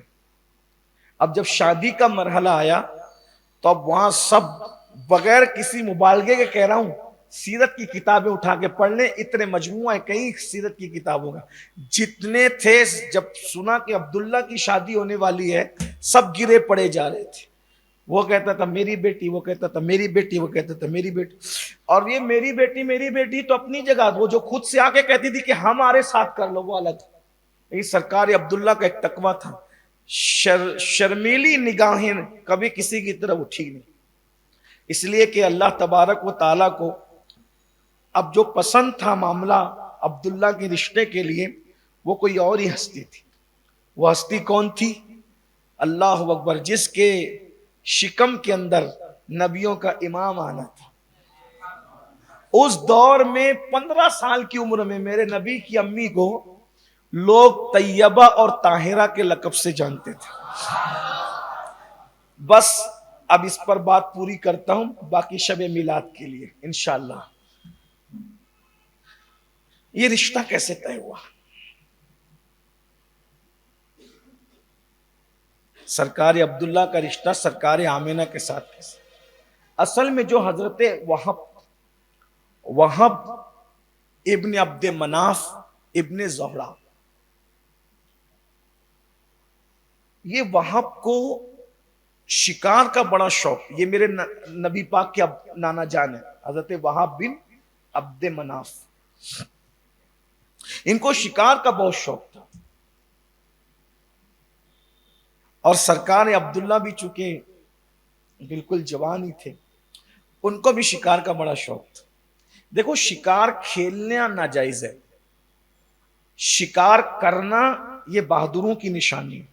[SPEAKER 1] اب جب شادی کا مرحلہ آیا تو اب وہاں سب بغیر کسی مبالغے کے کہہ رہا ہوں سیرت کی کتابیں اٹھا کے پڑھ لیں، اتنے مجموعہ کئی سیرت کی کتابوں کا جتنے تھے، جب سنا کہ عبداللہ کی شادی ہونے والی ہے سب گرے پڑے جا رہے تھے۔ وہ کہتا تھا میری بیٹی، وہ کہتا تھا میری بیٹی، وہ کہتا تھا میری بیٹی۔ اور یہ میری بیٹی تو اپنی جگہ، وہ جو خود سے آ کے کہتی تھی کہ ہمارے ساتھ کر لو وہ الگ۔ یہ سرکار عبداللہ کا ایک تقویٰ تھا، شرمیلی نگاہیں کبھی کسی کی طرف اٹھی نہیں، اس لیے کہ اللہ تبارک و تعالیٰ کو اب جو پسند تھا معاملہ عبداللہ کے رشتے کے لیے، وہ کوئی اور ہی ہستی تھی۔ وہ ہستی کون تھی؟ اللہ اکبر، جس کے شکم کے اندر نبیوں کا امام آنا تھا۔ اس دور میں 15 سال کی عمر میں میرے نبی کی امی کو لوگ طیبہ اور طاہرہ کے لقب سے جانتے تھے۔ بس اب اس پر بات پوری کرتا ہوں باقی شب میلاد کے لیے انشاءاللہ۔ یہ رشتہ کیسے طے ہوا؟ سرکار عبداللہ کا رشتہ سرکار آمنہ کے ساتھ کیسے؟ اصل میں جو حضرت وہب ابن عبد مناف ابن زہرہ، یہ وہب کو شکار کا بڑا شوق، یہ میرے نبی پاک کے نانا جان ہے حضرت وہب بن عبد مناف، ان کو شکار کا بہت شوق تھا۔ اور سرکار عبداللہ بھی چونکہ بالکل جوان ہی تھے، ان کو بھی شکار کا بڑا شوق تھا۔ دیکھو شکار کھیلنا ناجائز ہے، شکار کرنا یہ بہادروں کی نشانی ہے۔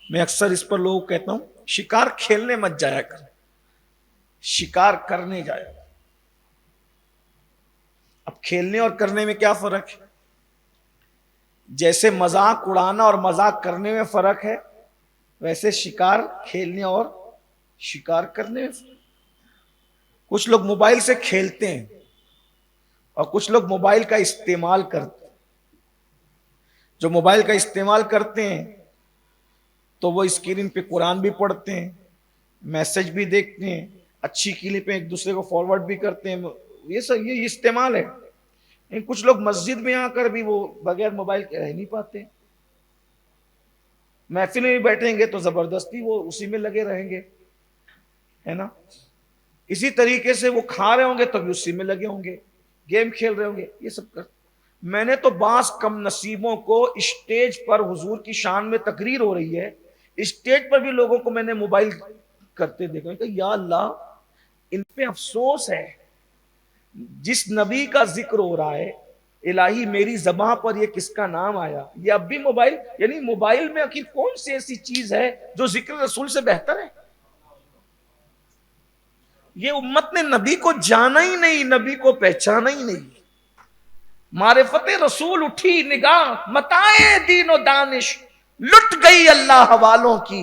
[SPEAKER 1] میں اکثر اس پر لوگوں کو کہتا ہوں شکار کھیلنے مت جایا کر، شکار کرنے جایا۔ اب کھیلنے اور کرنے میں کیا فرق ہے؟ جیسے مذاق اڑانا اور مذاق کرنے میں فرق ہے، ویسے شکار کھیلنے اور شکار کرنے میں فرق۔ کچھ لوگ موبائل سے کھیلتے ہیں اور کچھ لوگ موبائل کا استعمال کرتے ہیں۔ جو موبائل کا استعمال کرتے ہیں تو وہ اسکرین پہ قرآن بھی پڑھتے ہیں، میسج بھی دیکھتے ہیں، اچھی کلپیں ایک دوسرے کو فارورڈ بھی کرتے ہیں، یہ سب یہ استعمال ہے۔ کچھ لوگ مسجد میں آ کر بھی وہ بغیر موبائل کے رہ نہیں پاتے، محفل میں بھی بیٹھیں گے تو زبردستی وہ اسی میں لگے رہیں گے، ہے نا؟ اسی طریقے سے وہ کھا رہے ہوں گے تو بھی اسی میں لگے ہوں گے، گیم کھیل رہے ہوں گے، یہ سب کر۔ میں نے تو بعض کم نصیبوں کو اسٹیج پر حضور کی شان میں تقریر ہو رہی ہے، اسٹیج پر بھی لوگوں کو میں نے موبائل کرتے دیکھا کہ یا اللہ ان پہ افسوس ہے، جس نبی کا ذکر ہو رہا ہے الہی میری زبان پر یہ کس کا نام آیا، یہ اب بھی موبائل، یعنی موبائل میں آخر کون سی ایسی چیز ہے جو ذکر رسول سے بہتر ہے؟ یہ امت نے نبی کو جانا ہی نہیں، نبی کو پہچانا ہی نہیں۔ معرفت رسول اٹھی نگاہ، متاع دین و دانش لٹ گئی اللہ والوں کی،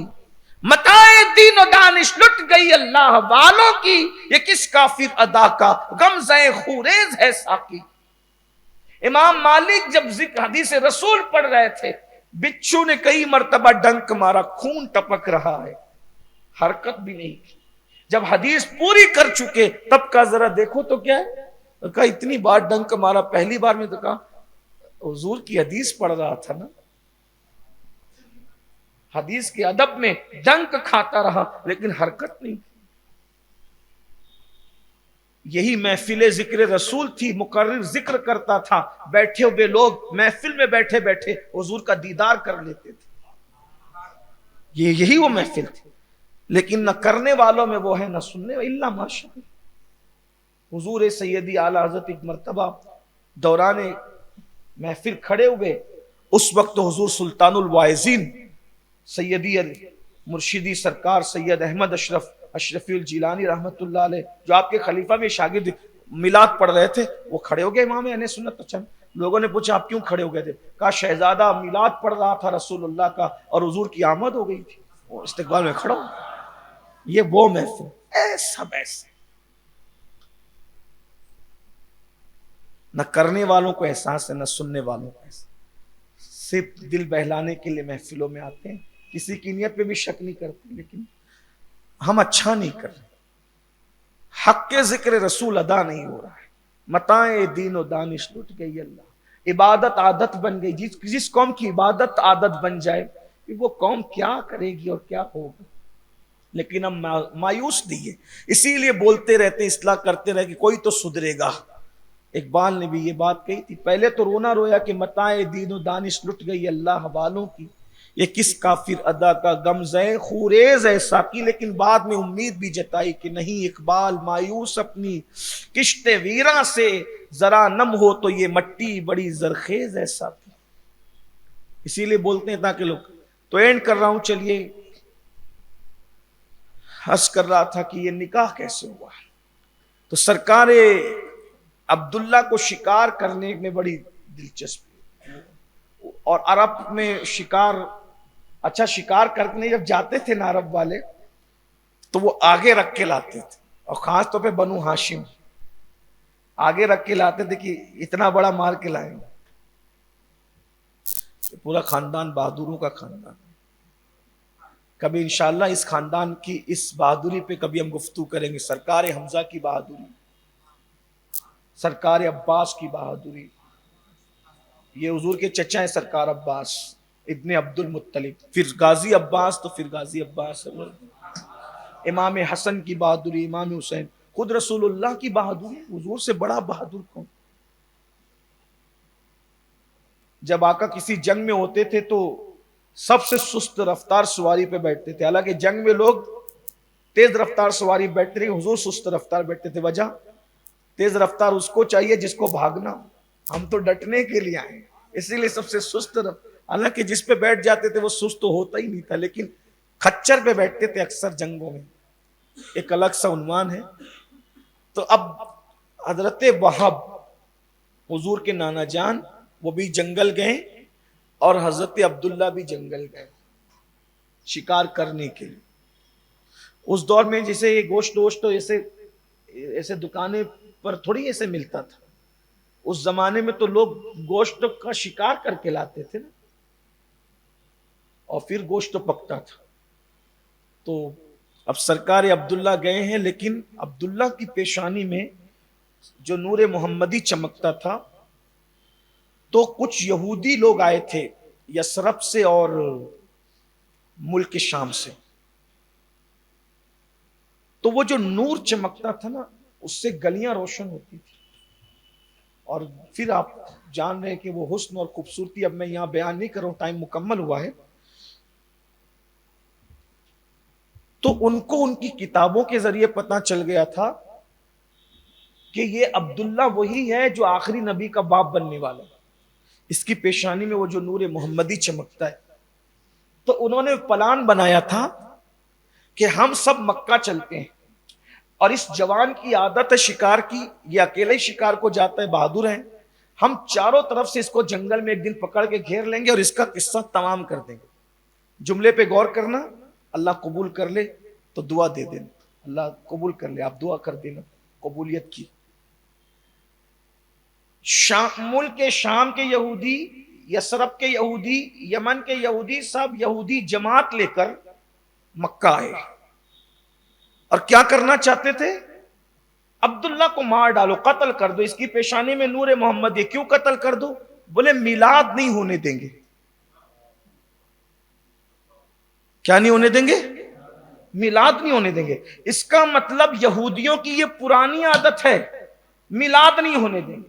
[SPEAKER 1] متاع دین و دانش لٹ گئی اللہ والوں کی، یہ کس کافر ادا کا غمزہ خوریز ہے ساقی۔ امام مالک جب ذکر حدیث رسول پڑھ رہے تھے، بچھو نے کئی مرتبہ ڈنک مارا، خون ٹپک رہا ہے، حرکت بھی نہیں کی۔ جب حدیث پوری کر چکے تب کہا ذرا دیکھو تو کیا ہے، کہا اتنی بار ڈنک مارا، پہلی بار میں تو کہا حضور کی حدیث پڑھ رہا تھا نا، حدیث کے ادب میں ڈنک کھاتا رہا لیکن حرکت نہیں۔ یہی محفل ذکر رسول تھی، مقرر ذکر کرتا تھا، بیٹھے ہوئے لوگ محفل میں بیٹھے بیٹھے حضور کا دیدار کر لیتے تھے، یہی وہ محفل تھی۔ لیکن نہ کرنے والوں میں وہ ہے نہ سننے الا ماشاء اللہ۔ حضور سیدی اعلی حضرت ایک مرتبہ دوران محفل کھڑے ہوئے، اس وقت حضور سلطان الواعظین سیدی مرشدی سرکار سید احمد اشرفی الجیلانی رحمت اللہ علیہ، جو آپ کے خلیفہ میں شاگرد میلاد پڑھ رہے تھے، وہ کھڑے ہو گئے امام اہل سنت۔ اچھا، لوگوں نے پوچھا آپ کیوں کھڑے ہو گئے تھے؟ کہا شہزادہ میلاد پڑھ رہا تھا رسول اللہ کا اور حضور کی آمد ہو گئی تھی، وہ استقبال میں کھڑا ہو۔ یہ وہ محفل ایسا ایسے نہ کرنے والوں کو احساس ہے نہ سننے والوں کو احساس، صرف دل بہلانے کے لیے محفلوں میں آتے ہیں، کسی کی نیت پہ بھی شک نہیں کرتے، لیکن ہم اچھا نہیں کر رہے، حق کے ذکر رسول ادا نہیں ہو رہا ہے، متاع دین و دانش لٹ گئی اللہ، عبادت عادت بن گئی، جس قوم کی عبادت عادت بن جائے وہ قوم کیا کرے گی اور کیا ہوگا، لیکن ہم مایوس نہیں ہے، اسی لیے بولتے رہتے، اصلاح کرتے رہے کہ کوئی تو سدھرے گا۔ اقبال نے بھی یہ بات کہی تھی، پہلے تو رونا رویا کہ متاع دین و دانش لٹ گئی اللہ والوں کی، یہ کس کافر ادا کا غمزہ خوریز ہے ساقی، لیکن بعد میں امید بھی جتائی کہ نہیں اقبال مایوس اپنی کشت ویراں سے، ذرا نم ہو تو یہ مٹی بڑی زرخیز ہے ساقی۔ اسی لیے بولتے ہیں تاکہ لوگ، تو اینڈ کر رہا ہوں، چلیے حس کر رہا تھا کہ یہ نکاح کیسے ہوا، تو سرکار عبداللہ کو شکار کرنے میں بڑی دلچسپی، اور عرب میں شکار، اچھا شکار کرنے جب جاتے تھے نا عرب والے تو وہ آگے رکھ کے لاتے تھے، اور خاص طور پہ بنو ہاشم آگے رکھ کے لاتے تھے کہ اتنا بڑا مار کے لائیں گے، پورا خاندان بہادروں کا خاندان، کبھی انشاءاللہ اس خاندان کی اس بہادری پہ کبھی ہم گفتگو کریں گے، سرکار حمزہ کی بہادری، سرکار عباس کی بہادری، یہ حضور کے چچا ہیں سرکار عباس ابن عبد المطلب، پھر غازی عباس تو پھر غازی عباس، امام حسن کی بہادری، امام حسین، خود رسول اللہ کی بہادری، حضور سے بڑا بہادر کون؟ جب آقا کسی جنگ میں ہوتے تھے تو سب سے سست رفتار سواری پہ بیٹھتے تھے، حالانکہ جنگ میں لوگ تیز رفتار سواری بیٹھتے تھے، حضور سست رفتار بیٹھتے تھے، وجہ تیز رفتار اس کو چاہیے جس کو بھاگنا، ہم تو ڈٹنے کے لیے آئے، اسی لیے سب سے سست رفتار، حالانکہ جس پہ بیٹھ جاتے تھے وہ سست تو ہوتا ہی نہیں تھا، لیکن کھچر پہ بیٹھتے تھے اکثر جنگوں میں، ایک الگ سا عنوان ہے۔ تو اب حضرت وہب حضور کے نانا جان وہ بھی جنگل گئے، اور حضرت عبداللہ بھی جنگل گئے شکار کرنے کے لیے۔ اس دور میں جیسے یہ گوشت ووشت تو ایسے دکانیں پر تھوڑی ایسے ملتا تھا، اس زمانے میں تو لوگ گوشت کا شکار کر کے لاتے تھے نا، اور پھر گوشت پکتا تھا۔ تو اب سرکار عبداللہ گئے ہیں، لیکن عبداللہ کی پیشانی میں جو نور محمدی چمکتا تھا، تو کچھ یہودی لوگ آئے تھے یثرب سے اور ملک شام سے، تو وہ جو نور چمکتا تھا نا اس سے گلیاں روشن ہوتی تھی، اور پھر آپ جان رہے ہیں کہ وہ حسن اور خوبصورتی اب میں یہاں بیان نہیں کر رہا ہوں، ٹائم مکمل ہوا ہے۔ تو ان کو ان کی کتابوں کے ذریعے پتہ چل گیا تھا کہ یہ عبداللہ وہی ہے جو آخری نبی کا باپ بننے والا ہے، اس کی پیشانی میں وہ جو نور محمدی چمکتا ہے۔ تو انہوں نے پلان بنایا تھا کہ ہم سب مکہ چلتے ہیں، اور اس جوان کی عادت ہے شکار کی، یہ اکیلے شکار کو جاتا ہے، بہادر ہیں، ہم چاروں طرف سے اس کو جنگل میں ایک دن پکڑ کے گھیر لیں گے اور اس کا قصہ تمام کر دیں گے۔ جملے پہ غور کرنا، اللہ قبول کر لے تو دعا دے دینا، اللہ قبول کر لے آپ دعا کر دینا قبولیت کی۔ ملک شام کے یہودی، یثرب کے یہودی، یمن کے یہودی، سب یہودی جماعت لے کر مکہ آئے، اور کیا کرنا چاہتے تھے؟ عبداللہ کو مار ڈالو، قتل کر دو، اس کی پیشانی میں نور محمد ہے، کیوں قتل کر دو؟ بولے میلاد نہیں ہونے دیں گے۔ کیا نہیں ہونے دیں گے؟ میلاد نہیں ہونے دیں گے۔ اس کا مطلب یہودیوں کی یہ پرانی عادت ہے، میلاد نہیں ہونے دیں گے۔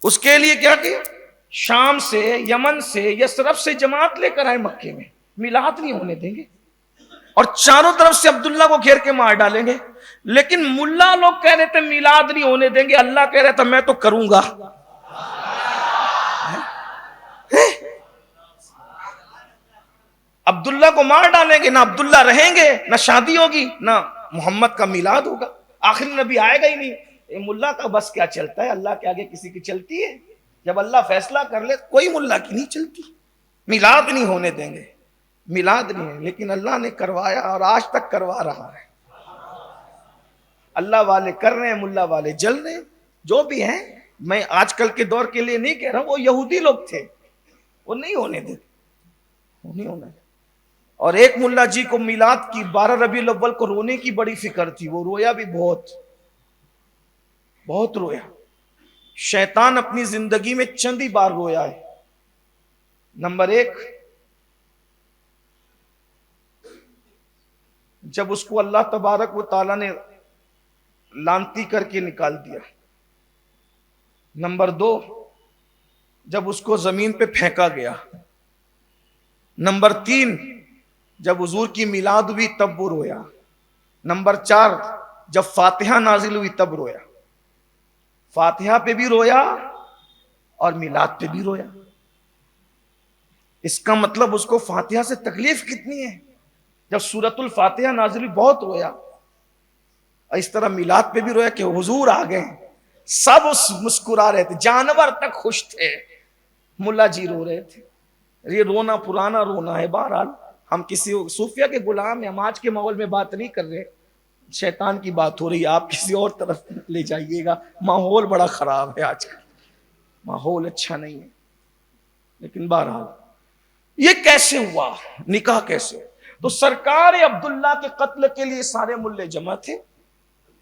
[SPEAKER 1] اس کے لیے کیا کہ شام سے، یمن سے، یثرب سے جماعت لے کر آئے مکے میں، میلاد نہیں ہونے دیں گے، اور چاروں طرف سے عبداللہ کو گھیر کے مار ڈالیں گے۔ لیکن ملا لوگ کہہ رہے تھے میلاد نہیں ہونے دیں گے، اللہ کہہ رہا تھا میں تو کروں گا۔ عبداللہ کو مار ڈالیں گے، نہ عبداللہ رہیں گے، نہ شادی ہوگی، نہ محمد کا میلاد ہوگا، آخری نبی آئے گا ہی نہیں۔ ملا کا بس کیا چلتا ہے، اللہ کے آگے کسی کی چلتی ہے؟ جب اللہ فیصلہ کر لے کوئی ملا کی نہیں چلتی۔ میلاد نہیں ہونے دیں گے، میلاد نہیں ہے، لیکن اللہ نے کروایا اور آج تک کروا رہا ہے۔ اللہ والے کر رہے ہیں، ملا والے جل رہے ہیں۔ جو بھی ہیں، میں آج کل کے دور کے لیے نہیں کہہ رہا ہوں، وہ یہودی لوگ تھے، وہ نہیں ہونے دیتے، وہ نہیں ہونا۔ اور ایک ملا جی کو میلاد کی 12 ربیع الاول کو رونے کی بڑی فکر تھی، وہ رویا بھی بہت بہت رویا۔ شیطان اپنی زندگی میں چند ہی بار رویا ہے۔ نمبر 1، جب اس کو اللہ تبارک و تعالی نے لانتی کر کے نکال دیا۔ نمبر 2، جب اس کو زمین پہ پھینکا گیا۔ نمبر 3، جب حضور کی میلاد ہوئی تب وہ رویا۔ نمبر 4، جب فاتحہ نازل ہوئی تب رویا۔ فاتحہ پہ بھی رویا اور میلاد پہ بھی رویا۔ اس کا مطلب اس کو فاتحہ سے تکلیف کتنی ہے۔ جب سورۃ الفاتحہ نازل ہوئی بہت رویا، اور اس طرح میلاد پہ بھی رویا کہ حضور آ گئے۔ سب مسکرا رہے تھے، جانور تک خوش تھے، ملا جی رو رہے تھے۔ یہ رونا پرانا رونا ہے۔ بہرحال ہم کسی صوفیہ کے غلام ہیں، ہم آج کے ماحول میں بات نہیں کر رہے، شیطان کی بات ہو رہی ہے، آپ کسی اور طرف لے جائیے گا۔ ماحول بڑا خراب ہے آج کل، ماحول اچھا نہیں ہے۔ لیکن بہرحال یہ کیسے ہوا، نکاح کیسے؟ تو سرکار عبداللہ کے قتل کے لیے سارے ملے جمع تھے،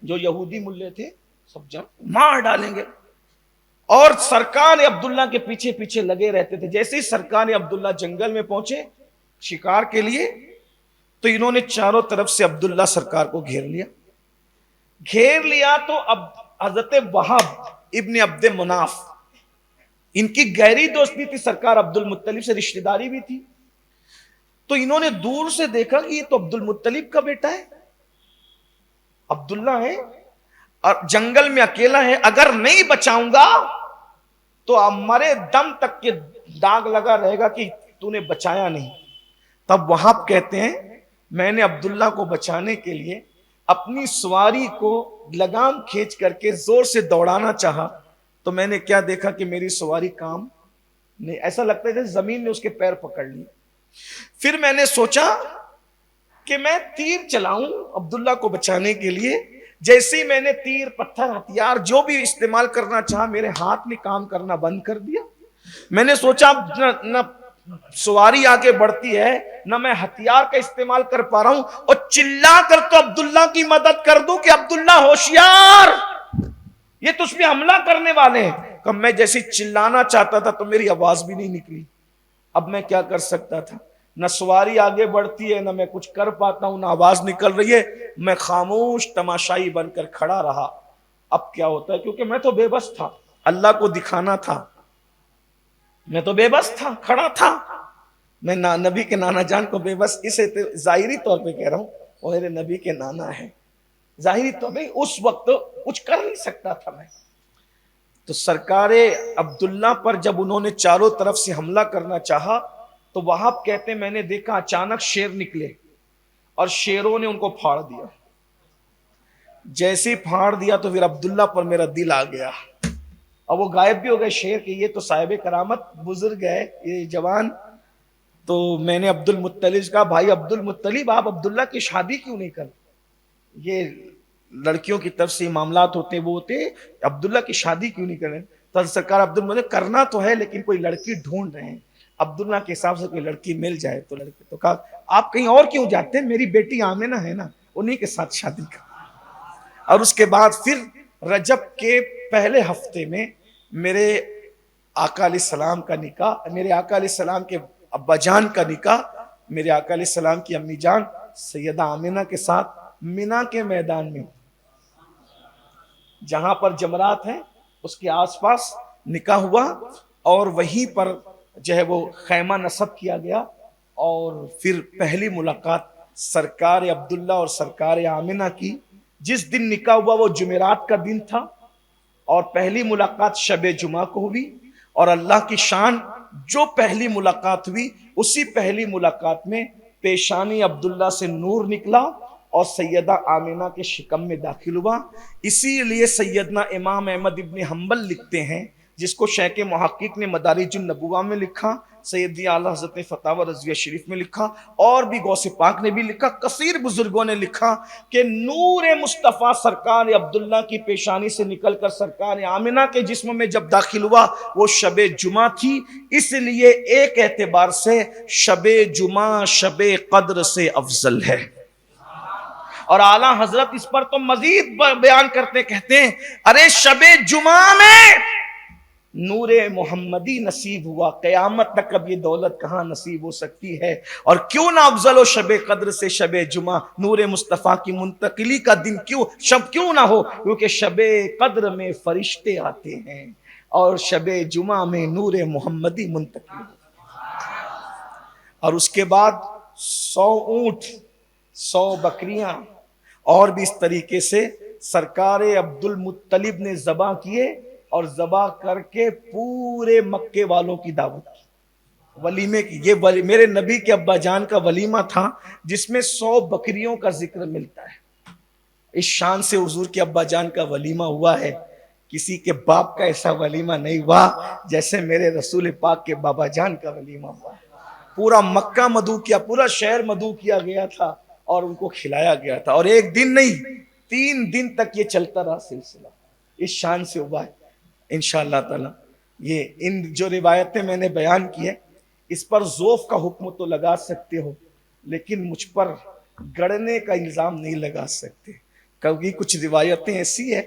[SPEAKER 1] جو یہودی ملے تھے سب جمع، مار ڈالیں گے۔ اور سرکار عبداللہ کے پیچھے پیچھے لگے رہتے تھے۔ جیسے ہی سرکار عبداللہ جنگل میں پہنچے شکار کے لیے، تو انہوں نے چاروں طرف سے عبداللہ سرکار کو گھیر لیا۔ تو اب حضرت وہب ابن عبد مناف، ان کی گہری دوستی تھی سرکار عبد المطلب سے، رشتہ داری بھی تھی۔ تو انہوں نے دور سے دیکھا کہ یہ تو عبد المطلب کا بیٹا ہے، عبداللہ ہے، اور جنگل میں اکیلا ہے، اگر نہیں بچاؤں گا تو ہمارے دم تک کے داغ لگا رہے گا کہ تو نے بچایا نہیں۔ تب وہاب کہتے ہیں میں نے عبداللہ کو بچانے کے لیے اپنی سواری کو لگام کھینچ کر کے زور سے دوڑانا چاہا، تو میں نے کیا دیکھا کہ میری سواری کام نہیں، ایسا لگتا ہے جیسے زمین نے اس کے پیر پکڑ لی۔ پھر میں نے سوچا کہ میں تیر چلاؤں عبداللہ کو بچانے کے لیے۔ جیسے ہی میں نے تیر پتھر ہتھیار جو بھی استعمال کرنا چاہا، میرے ہاتھ نے کام کرنا بند کر دیا۔ میں نے سوچا نہ سواری آگے بڑھتی ہے، نہ میں ہتھیار کا استعمال کر پا رہا ہوں، اور چلا کر تو عبداللہ کی مدد کر دوں کہ عبداللہ ہوشیار، یہ تجھ پہ حملہ کرنے والے ہیں۔ کہ میں جیسے چلانا چاہتا تھا تو میری آواز بھی نہیں نکلی۔ اب میں کیا کر سکتا تھا؟ نہ سواری آگے بڑھتی ہے، نہ میں کچھ کر پاتا ہوں، نہ آواز نکل رہی ہے۔ میں خاموش تماشائی بن کر کھڑا رہا۔ اب کیا ہوتا ہے، کیونکہ میں تو بے بس تھا، اللہ کو دکھانا تھا، میں تو بے بس تھا، کھڑا تھا۔ میں نبی کے نانا جان کو بے بس اسے ظاہری طور پہ کہہ رہا ہوں، وہ میرے نبی کے نانا ہے، ظاہری طور پہ اس وقت کچھ کر نہیں سکتا تھا میں۔ تو سرکار عبداللہ پر جب انہوں نے چاروں طرف سے حملہ کرنا چاہا، تو وہاب کہتے ہیں میں نے دیکھا اچانک شیر نکلے اور شیروں نے ان کو پھاڑ دیا۔ جیسے پھاڑ دیا تو پھر عبداللہ پر میرا دل آ گیا، اور وہ غائب بھی ہو گئے شیر کہ یہ تو صاحب کرامت بزرگ ہے یہ جوان۔ تو میں نے عبد المطلب سے کہا بھائی عبد المطلب، آپ عبداللہ کی شادی کیوں نہیں کر؟ یہ لڑکیوں کی طرف سے معاملات ہوتے ہیں، وہ ہوتے ہیں عبداللہ کی شادی کیوں نہیں کر رہے؟ تو سرکار عبد المطلب کرنا تو ہے لیکن کوئی لڑکی ڈھونڈ رہے ہیں، عبداللہ کے حساب سے کوئی لڑکی مل جائے تو لڑکی۔ تو کہا آپ کہیں اور کیوں جاتے ہیں، میری بیٹی آمنہ ہے نا، انہی کے ساتھ شادی کر۔ اور اس کے بعد پھر رجب کے پہلے ہفتے میں میرے آقا علیہ السلام کا نکاح، میرے آقا علیہ السلام کے ابا جان کا نکاح میرے آقا علیہ السلام کی امی جان سیدہ آمنہ کے ساتھ مینا کے میدان میں، جہاں پر جمرات ہیں اس کے آس پاس نکاح ہوا، اور وہیں پر جو ہے وہ خیمہ نصب کیا گیا۔ اور پھر پہلی ملاقات سرکار عبداللہ اور سرکار آمنہ کی، جس دن نکاح ہوا وہ جمعرات کا دن تھا، اور پہلی ملاقات شب جمعہ کو ہوئی۔ اور اللہ کی شان، جو پہلی ملاقات ہوئی اسی پہلی ملاقات میں پیشانی عبداللہ سے نور نکلا اور سیدہ آمنہ کے شکم میں داخل ہوا۔ اسی لیے سیدنا امام احمد ابن حنبل لکھتے ہیں جس کو شیخ محقق نے مدارج النبوہ میں لکھا، سیدی اعلیٰ حضرت نے فتاوی رضویہ شریف میں لکھا، اور بھی غوث پاک نے بھی لکھا، کثیر بزرگوں نے لکھا کہ نور مصطفیٰ سرکار عبداللہ کی پیشانی سے نکل کر سرکار آمنہ کے جسم میں جب داخل ہوا وہ شب جمعہ تھی، اس لیے ایک اعتبار سے شب جمعہ شب قدر سے افضل ہے۔ اور اعلیٰ حضرت اس پر تو مزید بیان کرتے کہتے ہیں ارے شب جمعہ میں نور محمدی نصیب ہوا، قیامت تک اب یہ دولت کہاں نصیب ہو سکتی ہے، اور کیوں نہ افضل و شب قدر سے شب جمعہ نور مصطفیٰ کی منتقلی کا دن کیوں نہ ہو، کیونکہ شب قدر میں فرشتے آتے ہیں اور شب جمعہ میں نور محمدی منتقل ہو۔ اور اس کے بعد 100 اونٹ، 100 بکریاں اور بھی اس طریقے سے سرکار عبد المطلب نے ذبح کیے، اور ذبح کر کے پورے مکے والوں کی دعوت کی، ولیمے کی۔ یہ میرے نبی کے ابا جان کا ولیمہ تھا جس میں 100 بکریوں کا ذکر ملتا ہے۔ اس شان سے حضور کے ابا جان کا ولیمہ ہوا ہے، کسی کے باپ کا ایسا ولیمہ نہیں ہوا جیسے میرے رسول پاک کے بابا جان کا ولیمہ ہوا۔ پورا مکہ مدعو کیا، پورا شہر مدعو کیا گیا تھا اور ان کو کھلایا گیا تھا، اور ایک دن نہیں 3 دن تک یہ چلتا رہا سلسلہ، اس شان سے ہوا ہے۔ انشاءاللہ تعالی یہ ان جو روایتیں میں نے بیان کی ہے اس پر ذوف کا حکم تو لگا سکتے ہو، لیکن مجھ پر گڑنے کا الزام نہیں لگا سکتے، کیونکہ کچھ روایتیں ایسی ہیں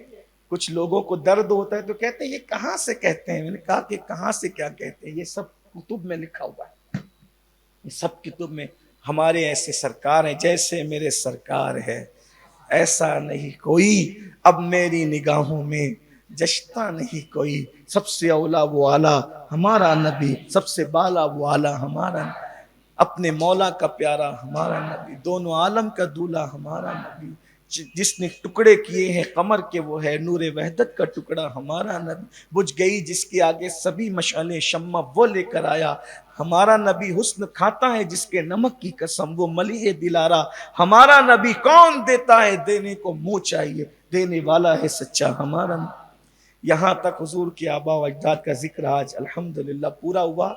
[SPEAKER 1] کچھ لوگوں کو درد ہوتا ہے تو کہتے ہیں یہ کہاں سے کہتے ہیں۔ میں نے کہا کہ کہاں سے کیا کہتے ہیں، یہ سب کتب میں لکھا ہوا ہے، یہ سب کتب میں۔ ہمارے ایسے سرکار ہیں جیسے میرے سرکار ہے ایسا نہیں کوئی، اب میری نگاہوں میں جشتا نہیں کوئی، سب سے اولا وہ اعلیٰ ہمارا نبی، سب سے بالا وہ اعلیٰ ہمارا نبی، اپنے مولا کا پیارا ہمارا نبی، دونوں عالم کا دولہ ہمارا نبی، جس نے ٹکڑے کیے ہیں قمر کے وہ ہے نور وحدت کا ٹکڑا ہمارا نبی، بجھ گئی جس کے آگے سبھی مشعلیں شمع وہ لے کر آیا ہمارا نبی، حسن کھاتا ہے جس کے نمک کی قسم وہ ملیح دلارا ہمارا نبی، کون دیتا ہے دینے کو منہ چاہیے دینے والا ہے سچا ہمارا نبی۔ یہاں تک حضور کے آبا و اجداد کا ذکر آج الحمدللہ پورا ہوا۔